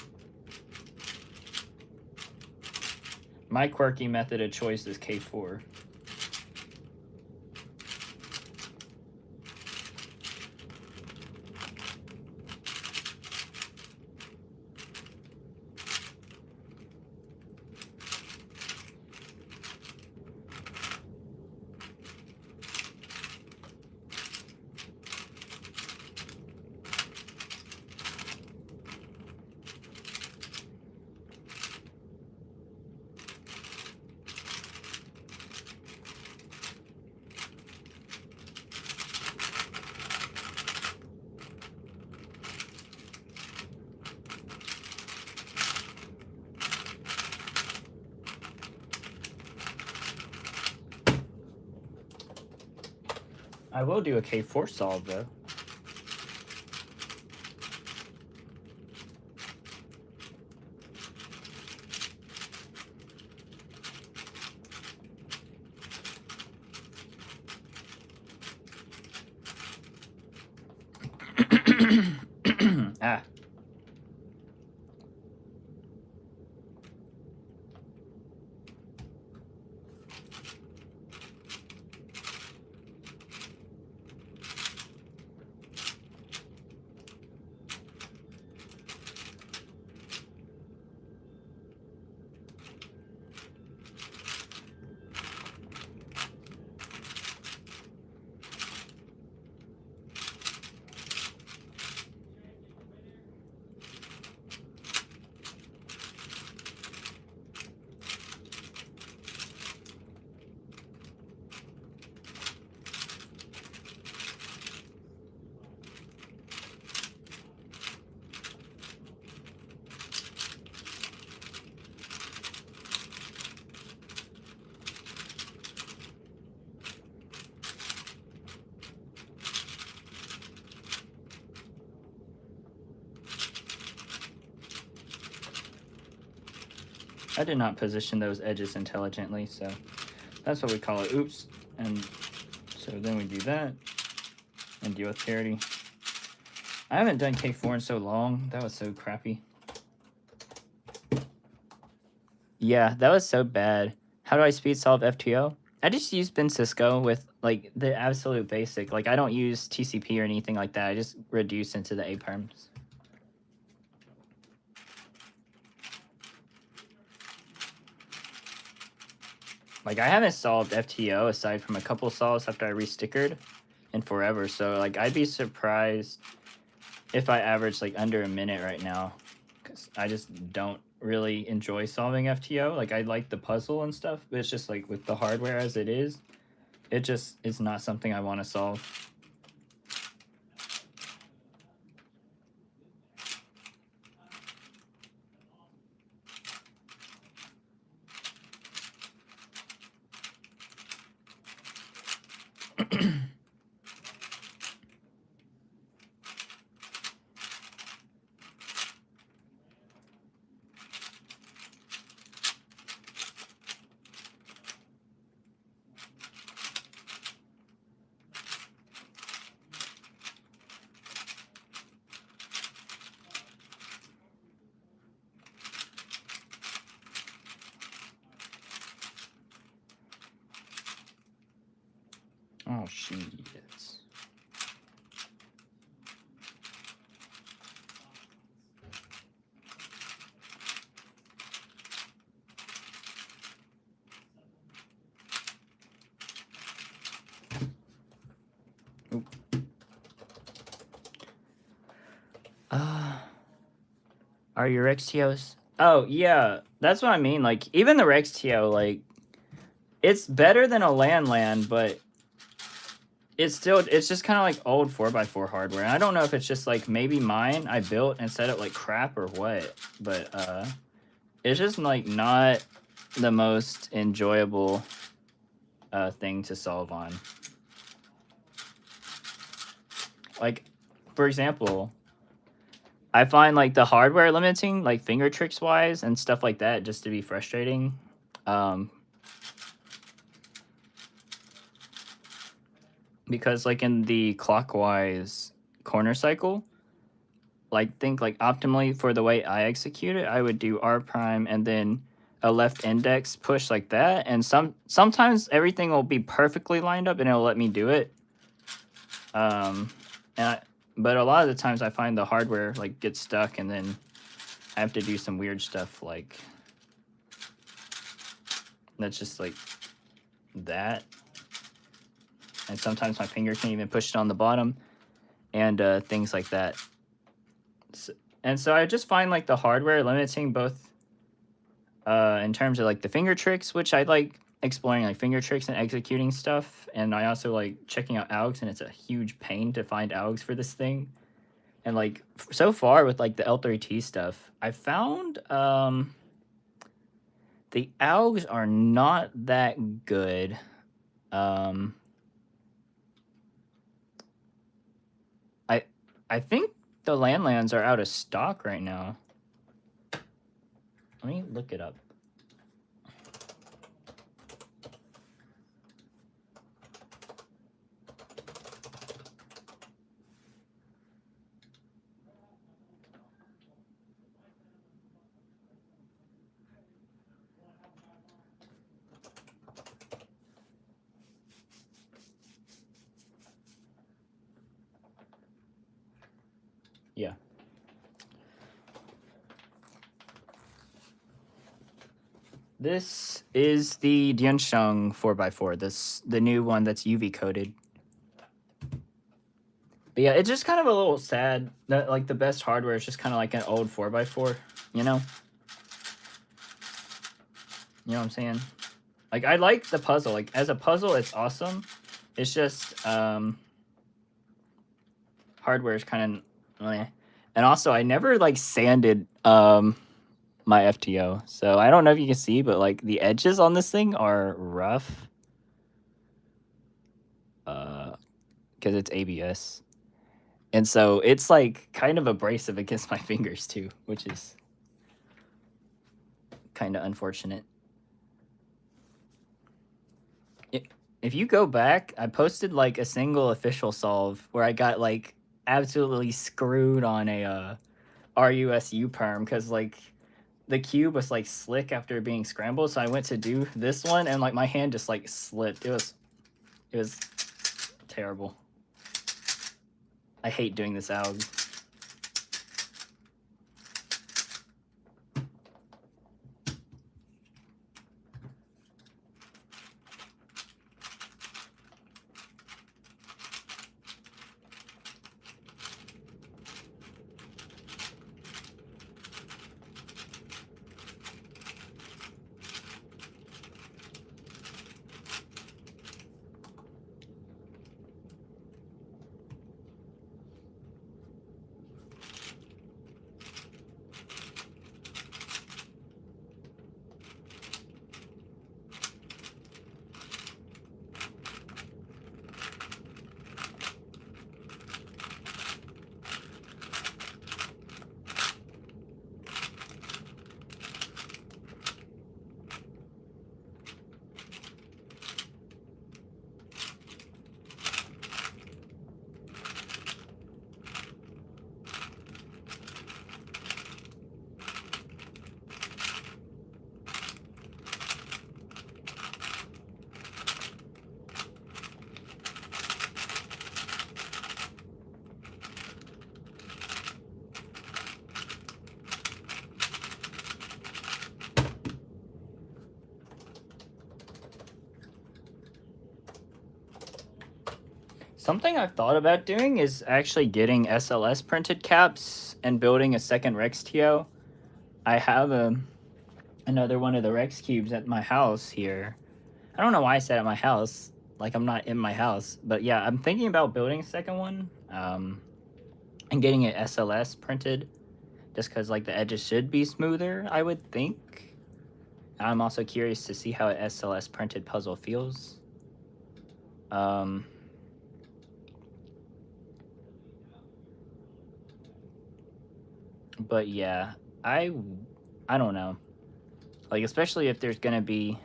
My quirky method of choice is K4. I will do a K4 solve, though. Ah. I did not position those edges intelligently, so that's what we call it. Oops. And so then we do that and deal with parity. I haven't done K4 in so long. That was so crappy. Yeah, that was so bad. How do I speed solve FTO? I just use Bin Cisco with like the absolute basic. Like I don't use TCP or anything like that. I just reduce into the A perms. Like I haven't solved FTO aside from a couple solves after I restickered in forever. So like I'd be surprised if I average like under a minute right now, because I just don't really enjoy solving FTO. Like I like the puzzle and stuff, but it's just like with the hardware as it is, it just is not something I want to solve. Oh shit. Are your XTOs? Oh yeah, that's what I mean. Like even the RexTO, like it's better than a LAN, but it's just kind of like old 4x4 hardware. And I don't know if it's just like maybe mine I built and set up like crap or what, but it's just like not the most enjoyable thing to solve on. Like for example, I find like the hardware limiting, like finger tricks wise and stuff like that, just to be frustrating. Because like in the clockwise corner cycle, like think like optimally for the way I execute it, I would do R prime and then a left index push like that. And sometimes everything will be perfectly lined up and it'll let me do it. But a lot of the times I find the hardware like gets stuck and then I have to do some weird stuff like that's just like that. And sometimes my finger can't even push it on the bottom and things like that. And so I just find like the hardware limiting both in terms of like the finger tricks, which I like exploring like finger tricks and executing stuff. And I also like checking out AUGs, and it's a huge pain to find AUGs for this thing. And like so far with like the L3T stuff, I found the AUGs are not that good. I think the LANs are out of stock right now. Let me look it up. Yeah. This is the Diansheng 4x4. The new one that's UV coated. But yeah, it's just kind of a little sad that like the best hardware is just kind of like an old 4x4, you know? You know what I'm saying? Like I like the puzzle. Like as a puzzle, it's awesome. It's just hardware is kind of eh. And also I never like sanded my FTO. So I don't know if you can see, but like the edges on this thing are rough. Because it's ABS. And so it's like kind of abrasive against my fingers too, which is kind of unfortunate. If you go back, I posted like a single official solve where I got like absolutely screwed on a RUSU perm because like the cube was like slick after being scrambled, so I went to do this one and like my hand just like slipped. It was terrible. I hate doing this alg. Something I've thought about doing is actually getting SLS printed caps and building a second Rex TO. I have another one of the Rex cubes at my house here. I don't know why I said at my house, like I'm not in my house, but yeah, I'm thinking about building a second one, and getting it SLS printed, just because like the edges should be smoother, I would think. I'm also curious to see how an SLS printed puzzle feels. But yeah, I don't know. Like, especially if there's gonna be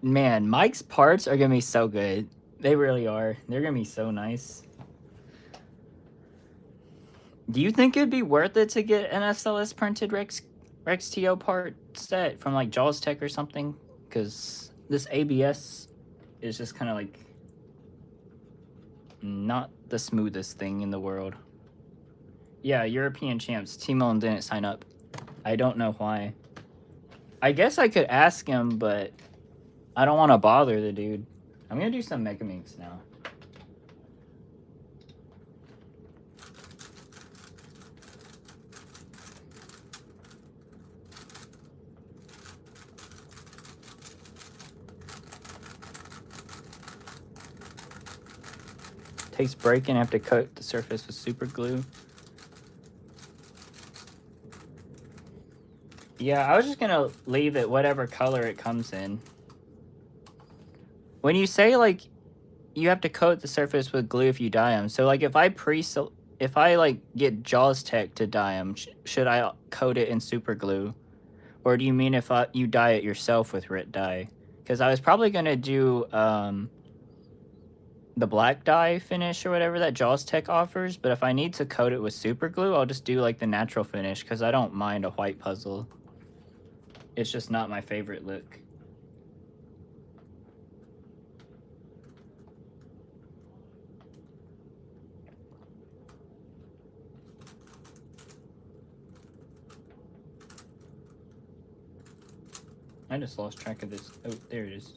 man, Mike's parts are gonna be so good. They really are. They're gonna be so nice. Do you think it'd be worth it to get an SLS printed Rex TO part set from like Jaws Tech or something? Because this ABS is just kind of like not the smoothest thing in the world. Yeah, European champs. T-Millen didn't sign up. I don't know why. I guess I could ask him, but I don't want to bother the dude. I'm gonna do some Megaminx now. Takes breaking. I have to coat the surface with super glue. Yeah, I was just gonna leave it whatever color it comes in. When you say like you have to coat the surface with glue if you dye them, so like if I like get Jaws Tech to dye them, should I coat it in super glue, or do you mean if you dye it yourself with RIT dye? Because I was probably gonna do the black dye finish or whatever that Jaws Tech offers, but if I need to coat it with super glue, I'll just do like the natural finish because I don't mind a white puzzle. It's just not my favorite look. I just lost track of this. Oh, there it is.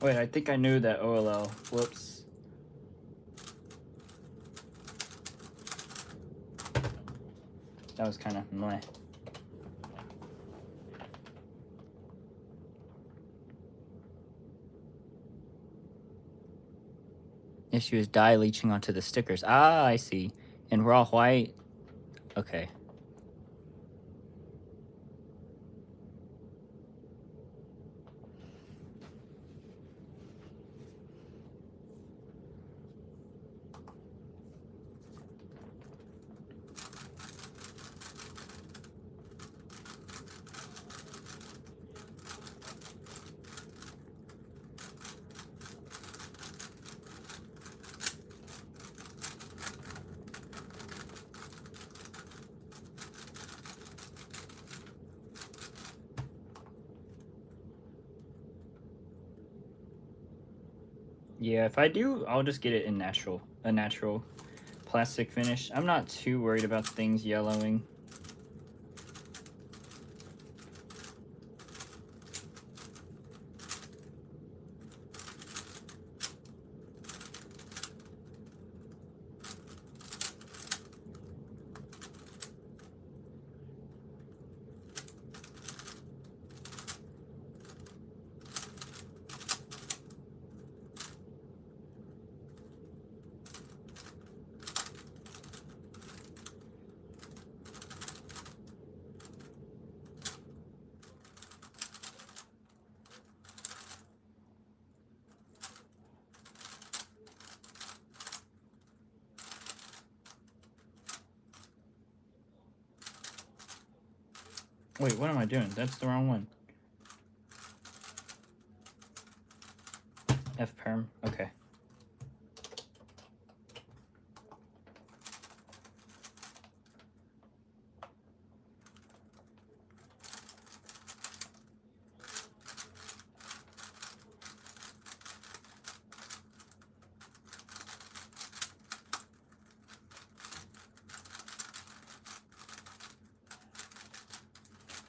Wait, I think I knew that OLL. Whoops. That was kind of meh. Issue is dye leaching onto the stickers. Ah, I see. And raw white. Okay. Yeah, if I do, I'll just get it in a natural plastic finish. I'm not too worried about things yellowing. Wait, what am I doing? That's the wrong one. F perm. Okay.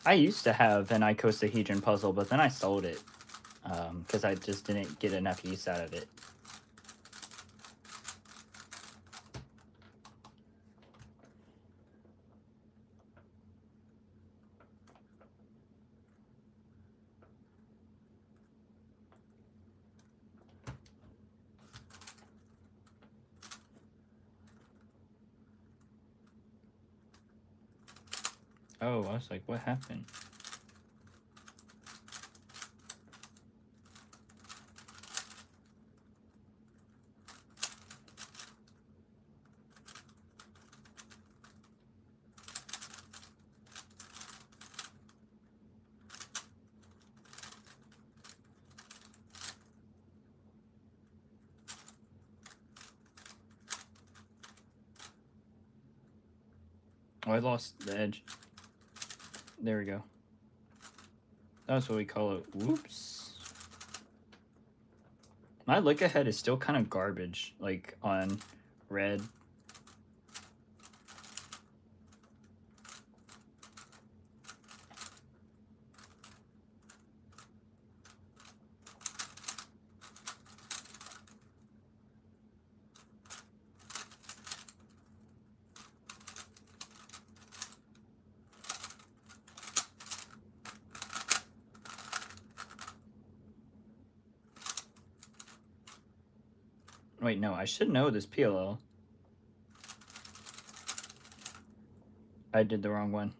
I used to have an icosahedron puzzle, but then I sold it because I just didn't get enough use out of it. Oh, I was like, what happened? Oh, I lost the edge. There we go. That's what we call it. Whoops. My look ahead is still kind of garbage, like on red. Wait, no, I should know this PLL. I did the wrong one.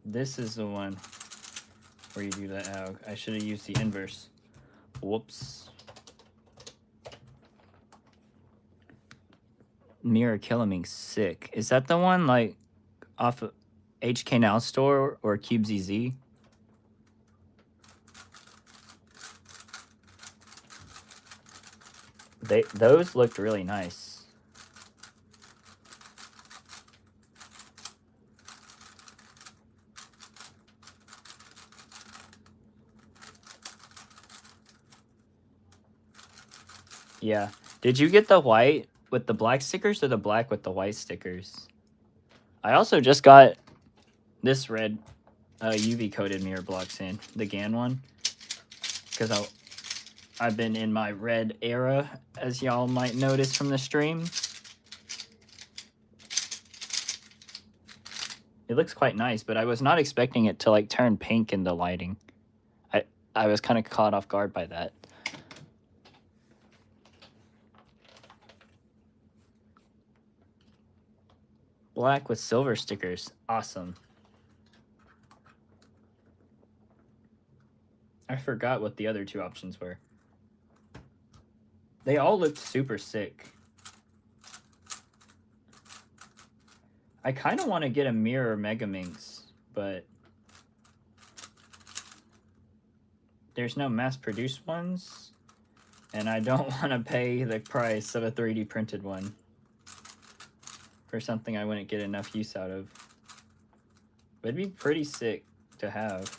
This is the one where you do that out. I should have used the inverse. Whoops. Mirror Killaming sick. Is that the one like off of HK Now store or CubeZZ? Those looked really nice. Yeah. Did you get the white with the black stickers or the black with the white stickers? I also just got this red UV coated mirror blocks in, the GAN one. because I've been in my red era, as y'all might notice from the stream. It looks quite nice, but I was not expecting it to like turn pink in the lighting. I was kind of caught off guard by that. Black with silver stickers. Awesome. I forgot what the other two options were. They all looked super sick. I kind of want to get a mirror Megaminx, but there's no mass-produced ones, and I don't want to pay the price of a 3D printed one for something I wouldn't get enough use out of. But it'd be pretty sick to have.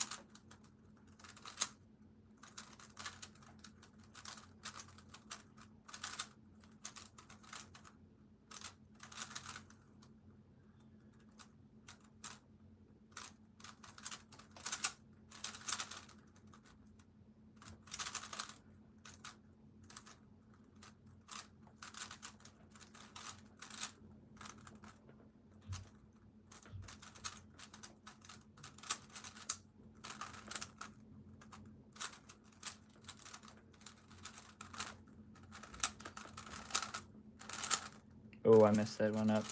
Oh, I messed that one up.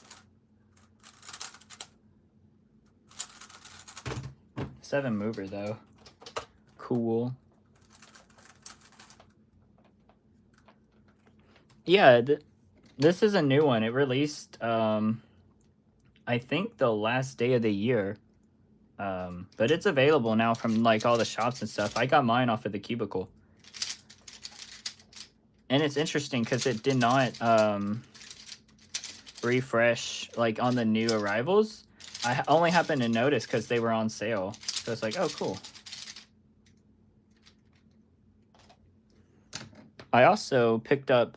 7 mover though. Cool. Yeah, this is a new one. It released, I think the last day of the year. But it's available now from like all the shops and stuff. I got mine off of the Cubicle. And it's interesting because it did not refresh like on the new arrivals. I only happened to notice because they were on sale. So it's like, oh, cool. I also picked up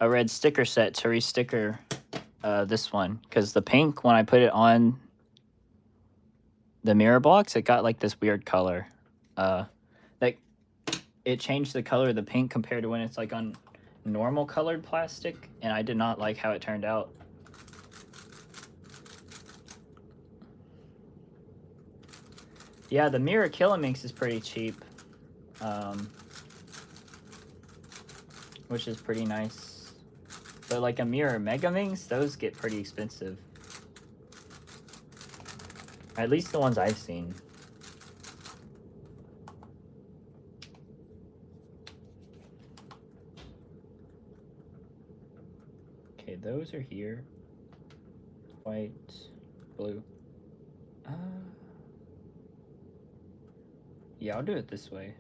a red sticker set to re-sticker this one. Because the pink, when I put it on the mirror blocks, it got like this weird color. Like it changed the color of the pink compared to when it's like on normal colored plastic, and I did not like how it turned out. Yeah, the mirror Killaminx is pretty cheap, which is pretty nice. But like a mirror Megaminx, those get pretty expensive. At least the ones I've seen. Okay, those are here. White, blue. Yeah, I'll do it this way.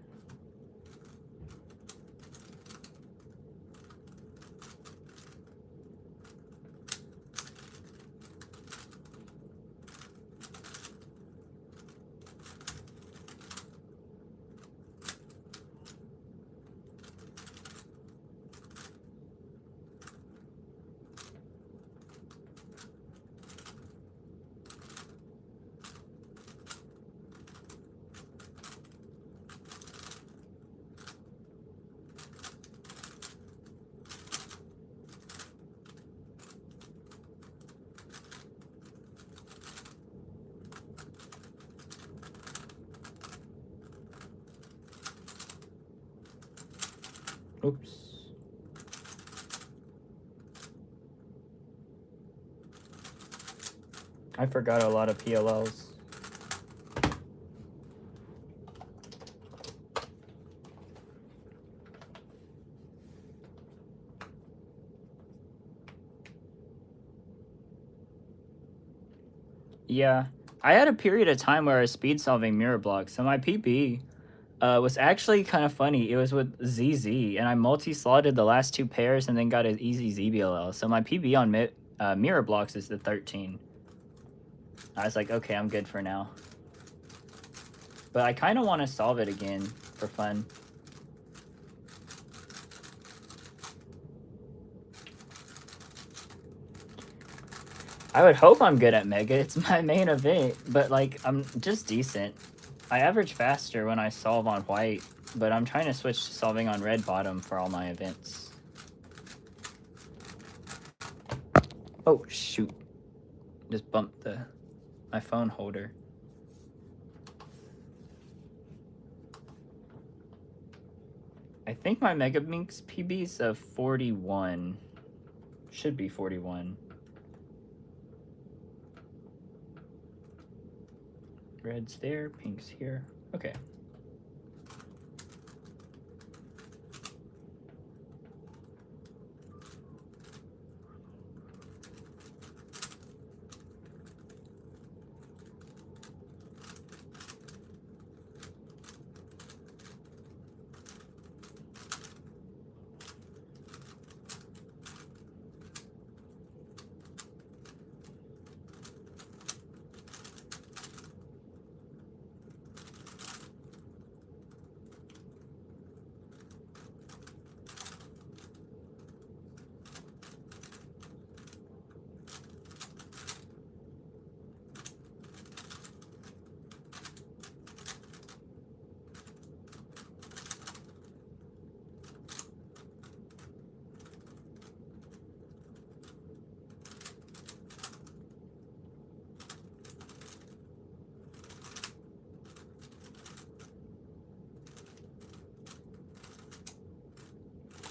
Oops. I forgot a lot of PLLs. Yeah, I had a period of time where I was speed solving mirror blocks, so my PB was actually kind of funny. It was with ZZ, and I multi-slotted the last 2 pairs and then got an easy ZBLL. So my PB on mirror blocks is the 13. I was like, okay, I'm good for now. But I kind of want to solve it again for fun. I would hope I'm good at Mega. It's my main event, but like I'm just decent. I average faster when I solve on white but I'm trying to switch to solving on red bottom for all my events. Oh, shoot. Just bumped my phone holder. I think my Megaminx PB's a 41. Should be 41. Red's there, pink's here. Okay.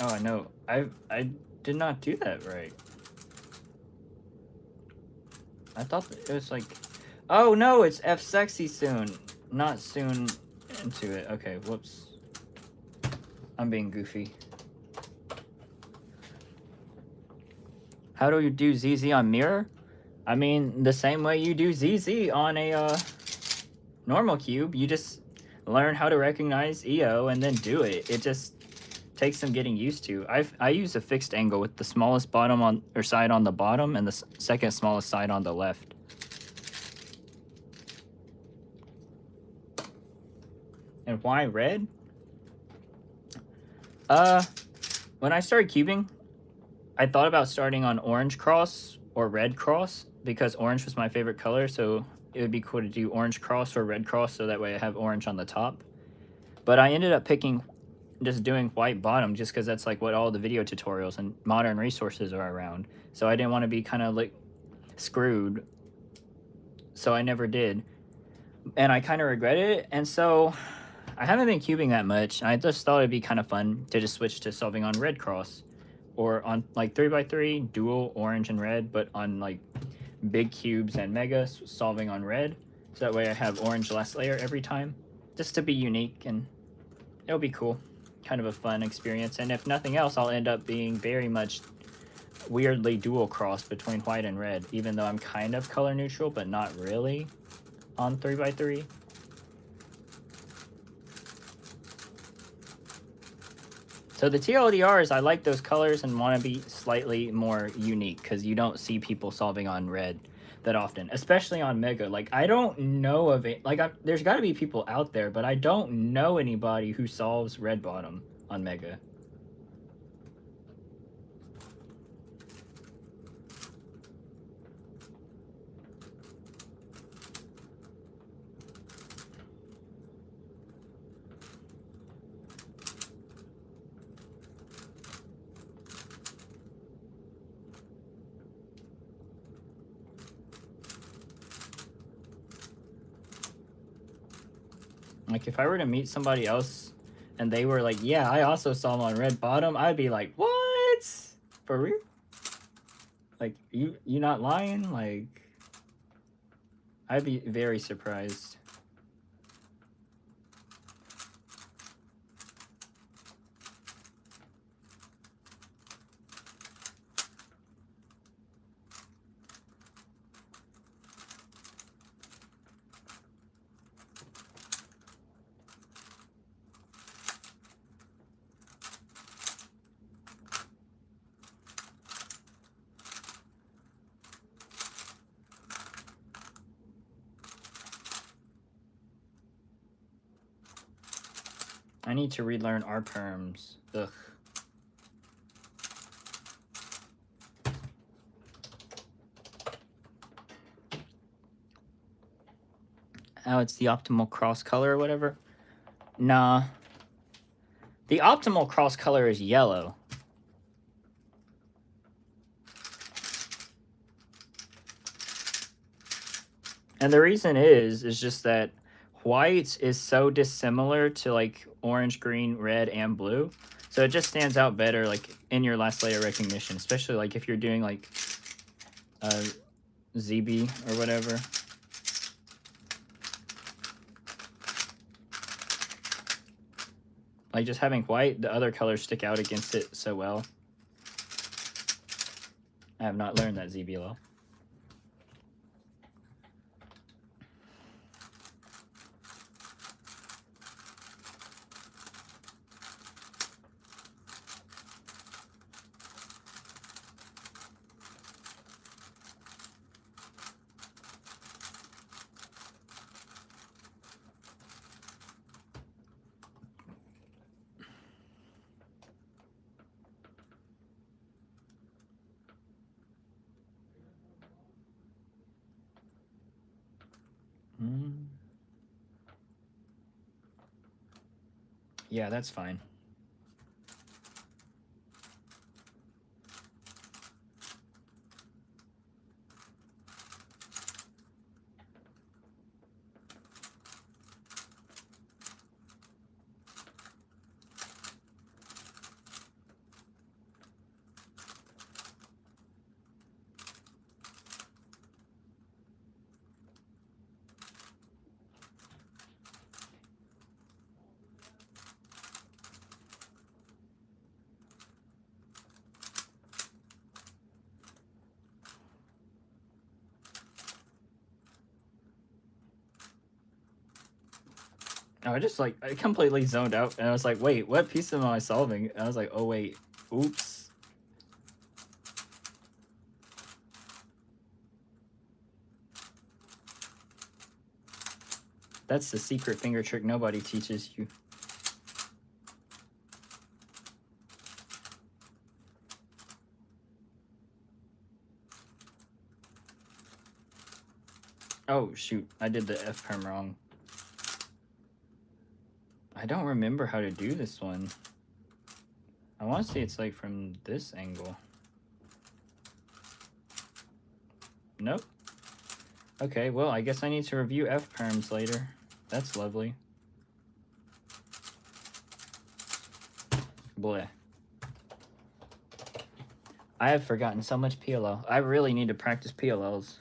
Oh, no. I did not do that right. I thought it was like... Oh, no, it's F sexy soon. Not soon into it. Okay, whoops. I'm being goofy. How do you do ZZ on mirror? I mean, the same way you do ZZ on a normal cube. You just learn how to recognize EO and then do it. It just takes some getting used to. I use a fixed angle with the smallest bottom on or side on the bottom and the second smallest side on the left. And why red? When I started cubing, I thought about starting on orange cross or red cross because orange was my favorite color, so it would be cool to do orange cross or red cross so that way I have orange on the top. But I ended up picking just doing white bottom just because that's like what all the video tutorials and modern resources are around. So I didn't want to be kind of like screwed. So I never did. And I kind of regretted it. And so I haven't been cubing that much. I just thought it'd be kind of fun to just switch to solving on red cross or on like 3x3 dual orange and red, but on like big cubes and mega solving on red. So that way I have orange last layer every time just to be unique, and it'll be cool. Kind of a fun experience. And if nothing else, I'll end up being very much weirdly dual crossed between white and red, even though I'm kind of color neutral, but not really on 3x3. So the TLDR is I like those colors and want to be slightly more unique because you don't see people solving on red that often, especially on Mega. Like, I don't know of it. Like, there's got to be people out there, but I don't know anybody who solves red bottom on Mega. Like, if I were to meet somebody else and they were like, yeah, I also saw him on red bottom, I'd be like, what? For real? Like, you not lying? Like, I'd be very surprised. I need to relearn R perms. Ugh. Oh, it's the optimal cross color or whatever? Nah. The optimal cross color is yellow. And the reason is just that white is so dissimilar to like orange, green, red, and blue. So it just stands out better like in your last layer recognition, especially like if you're doing like ZB or whatever. Like just having white, the other colors stick out against it so well. I have not learned that ZB well. Yeah, that's fine. I just like I completely zoned out and I was like, wait, what piece am I solving? And I was like, oh wait, oops. That's the secret finger trick nobody teaches you. Oh shoot, I did the F perm wrong. I don't remember how to do this one. I want to say it's like from this angle. Nope. Okay, well, I guess I need to review F perms later. That's lovely. Bleh. I have forgotten so much PLL. I really need to practice PLLs.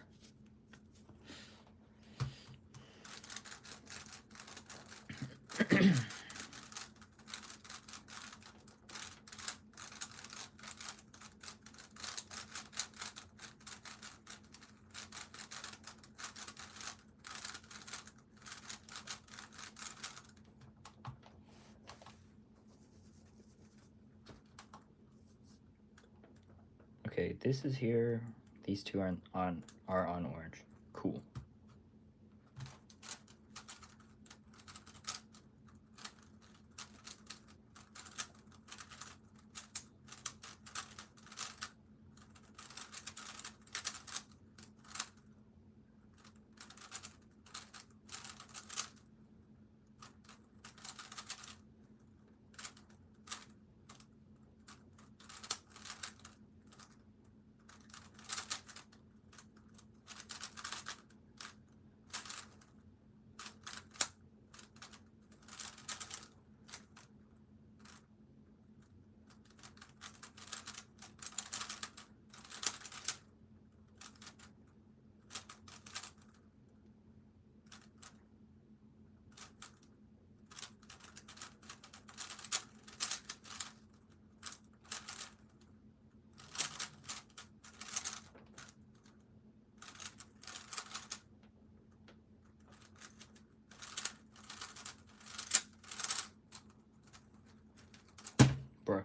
Okay, this is here. These two are on orange. Cool. Bro.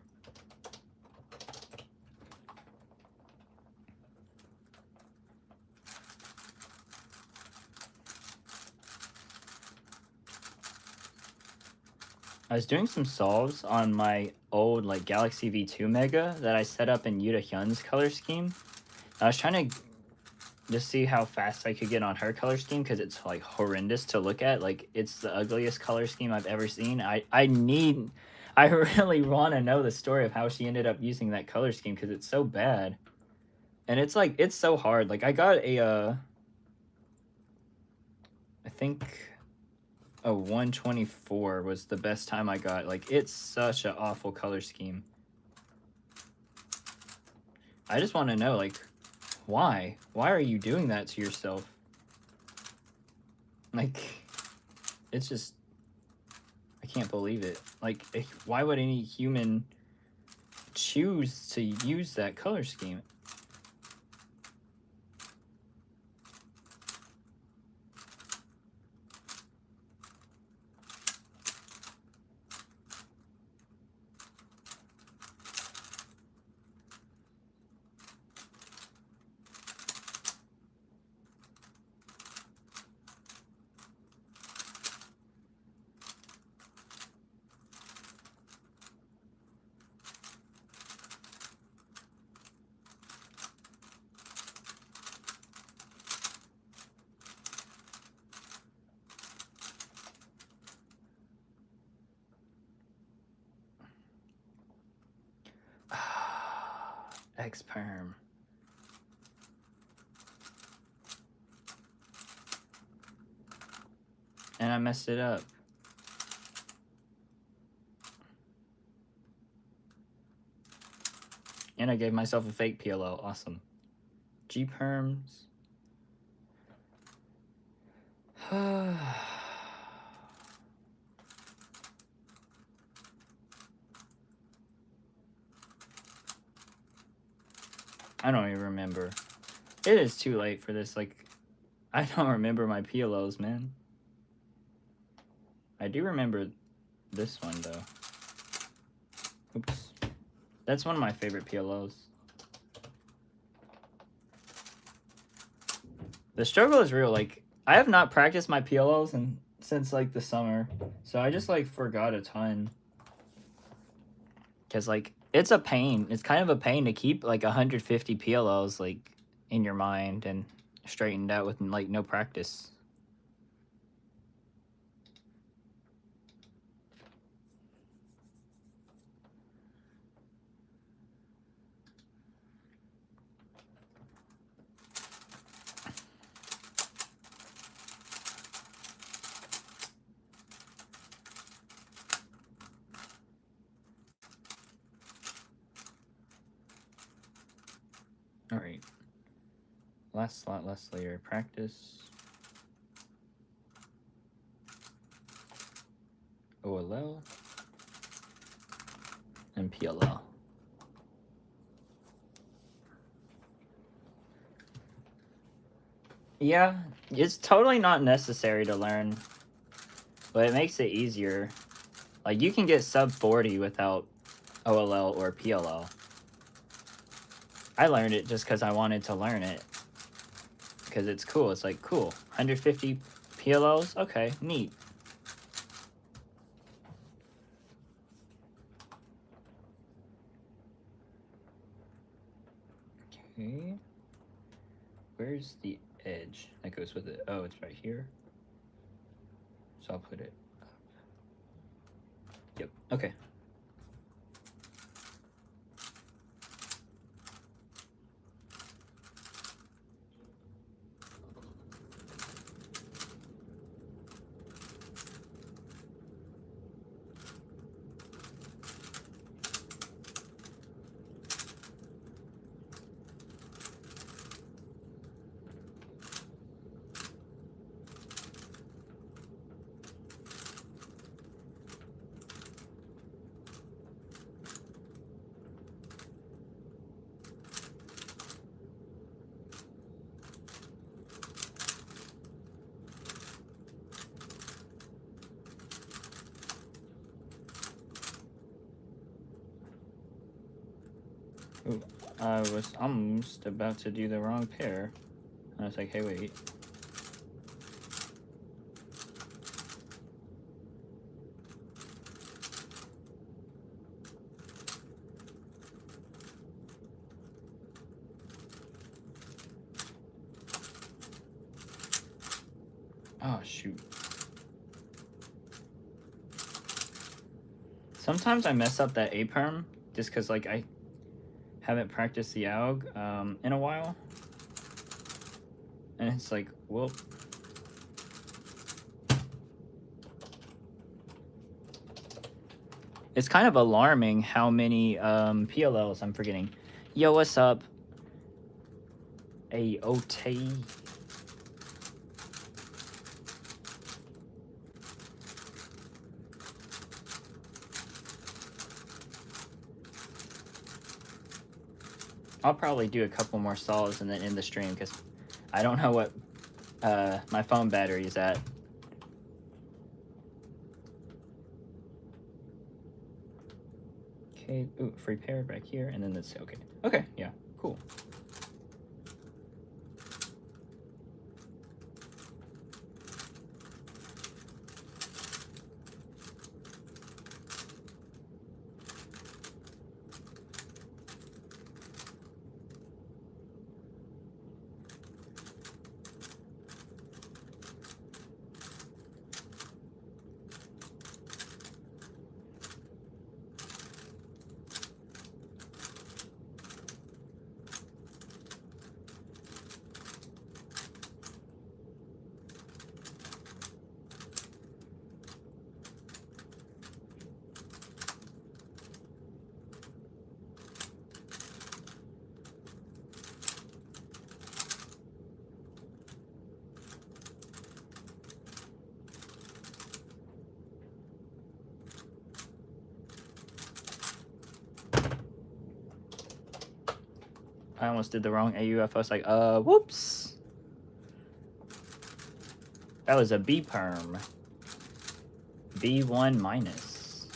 I was doing some solves on my old like Galaxy V2 Mega that I set up in Yuta Hyun's color scheme. I was trying to just see how fast I could get on her color scheme because it's like horrendous to look at. Like it's the ugliest color scheme I've ever seen. I really want to know the story of how she ended up using that color scheme because it's so bad. And it's like, it's so hard. Like, I got a, I think a 124 was the best time I got. Like, it's such an awful color scheme. I just want to know, like, why? Why are you doing that to yourself? Like, it's just, I can't believe it. Like, why would any human choose to use that color scheme? X-Perm. And I messed it up. And I gave myself a fake PLO. Awesome. G-Perms. I don't even remember. It is too late for this. Like, I don't remember my PLOs, man. I do remember this one, though. Oops. That's one of my favorite PLOs. The struggle is real. Like, I have not practiced my PLOs since, like, the summer. So I just, like, forgot a ton. Because, like, it's a pain. It's kind of a pain to keep, like, 150 PLOs, like, in your mind and straightened out with, like, no practice. All right. Last slot, last layer, practice. OLL. And PLL. Yeah, it's totally not necessary to learn, but it makes it easier. Like, you can get sub 40 without OLL or PLL. I learned it just because I wanted to learn it. Because it's cool. It's like, cool. 150 PLLs? Okay, neat. Okay. Where's the edge that goes with it? Oh, it's right here. So I'll put it up. Yep, okay. Ooh, I was almost about to do the wrong pair. I was like, hey, wait. Oh, shoot. Sometimes I mess up that A-perm just because like I haven't practiced the AUG in a while. And it's like, whoop. It's kind of alarming how many PLLs I'm forgetting. Yo, what's up? Hey, OT. I'll probably do a couple more solos and then end the stream because I don't know what my phone battery is at. Okay, ooh, free pair back here, and then that's okay. Okay, yeah, cool. I almost did the wrong AUF. I was like, whoops. That was a B perm. B1 minus.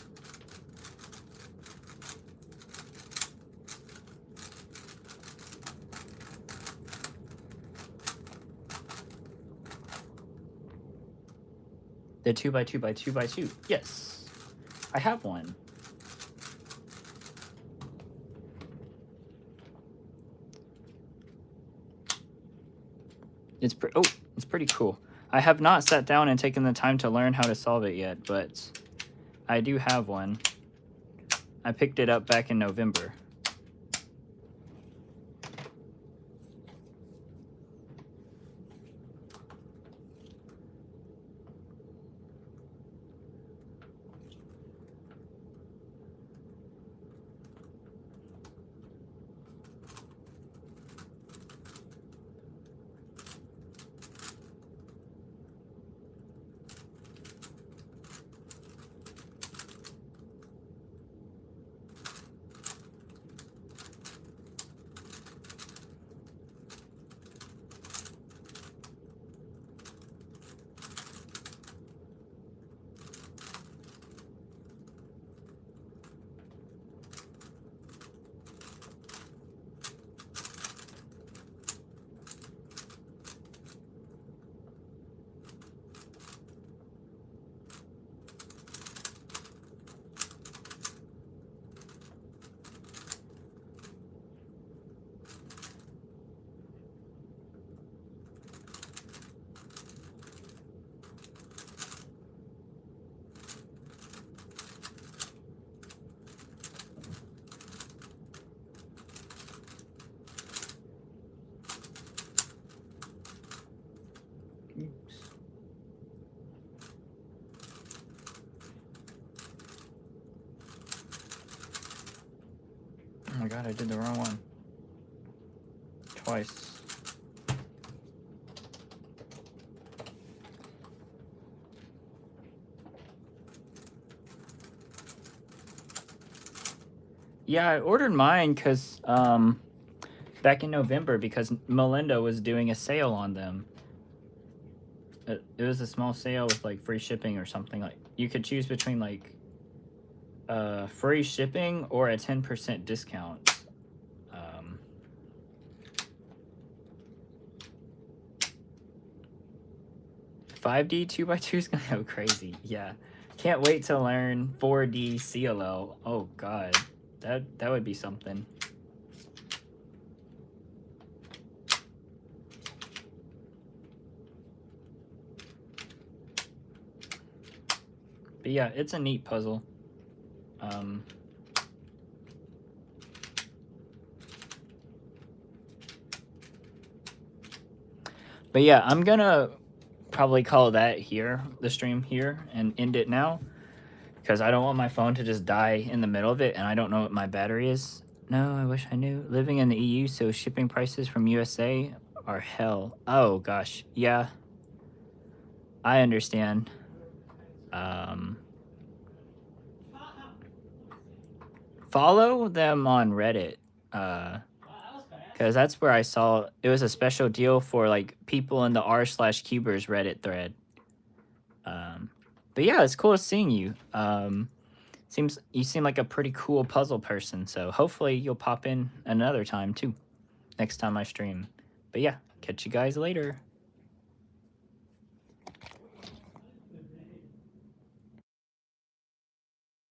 The 2x2x2x2. Yes. I have one. It's pretty cool. I have not sat down and taken the time to learn how to solve it yet, but I do have one. I picked it up back in November. Oops. Oh my god, I did the wrong one. Twice. Yeah, I ordered mine because back in November because Melinda was doing a sale on them. It was a small sale with like free shipping or something. Like you could choose between like free shipping or a 10% discount. 5D 2x2 is gonna go crazy. Yeah, can't wait to learn 4D CLL. Oh god, that would be something. But yeah, it's a neat puzzle. But yeah, I'm gonna probably call that here, the stream here, and end it now. Because I don't want my phone to just die in the middle of it, and I don't know what my battery is. No, I wish I knew. Living in the EU, so shipping prices from USA are hell. Oh, gosh. Yeah. I understand. Follow them on Reddit. Because that's where I saw it was a special deal for like people in the r/cubers Reddit thread. But yeah, it's cool seeing you. Seems you seem like a pretty cool puzzle person, so hopefully you'll pop in another time too, next time I stream. But yeah, catch you guys later.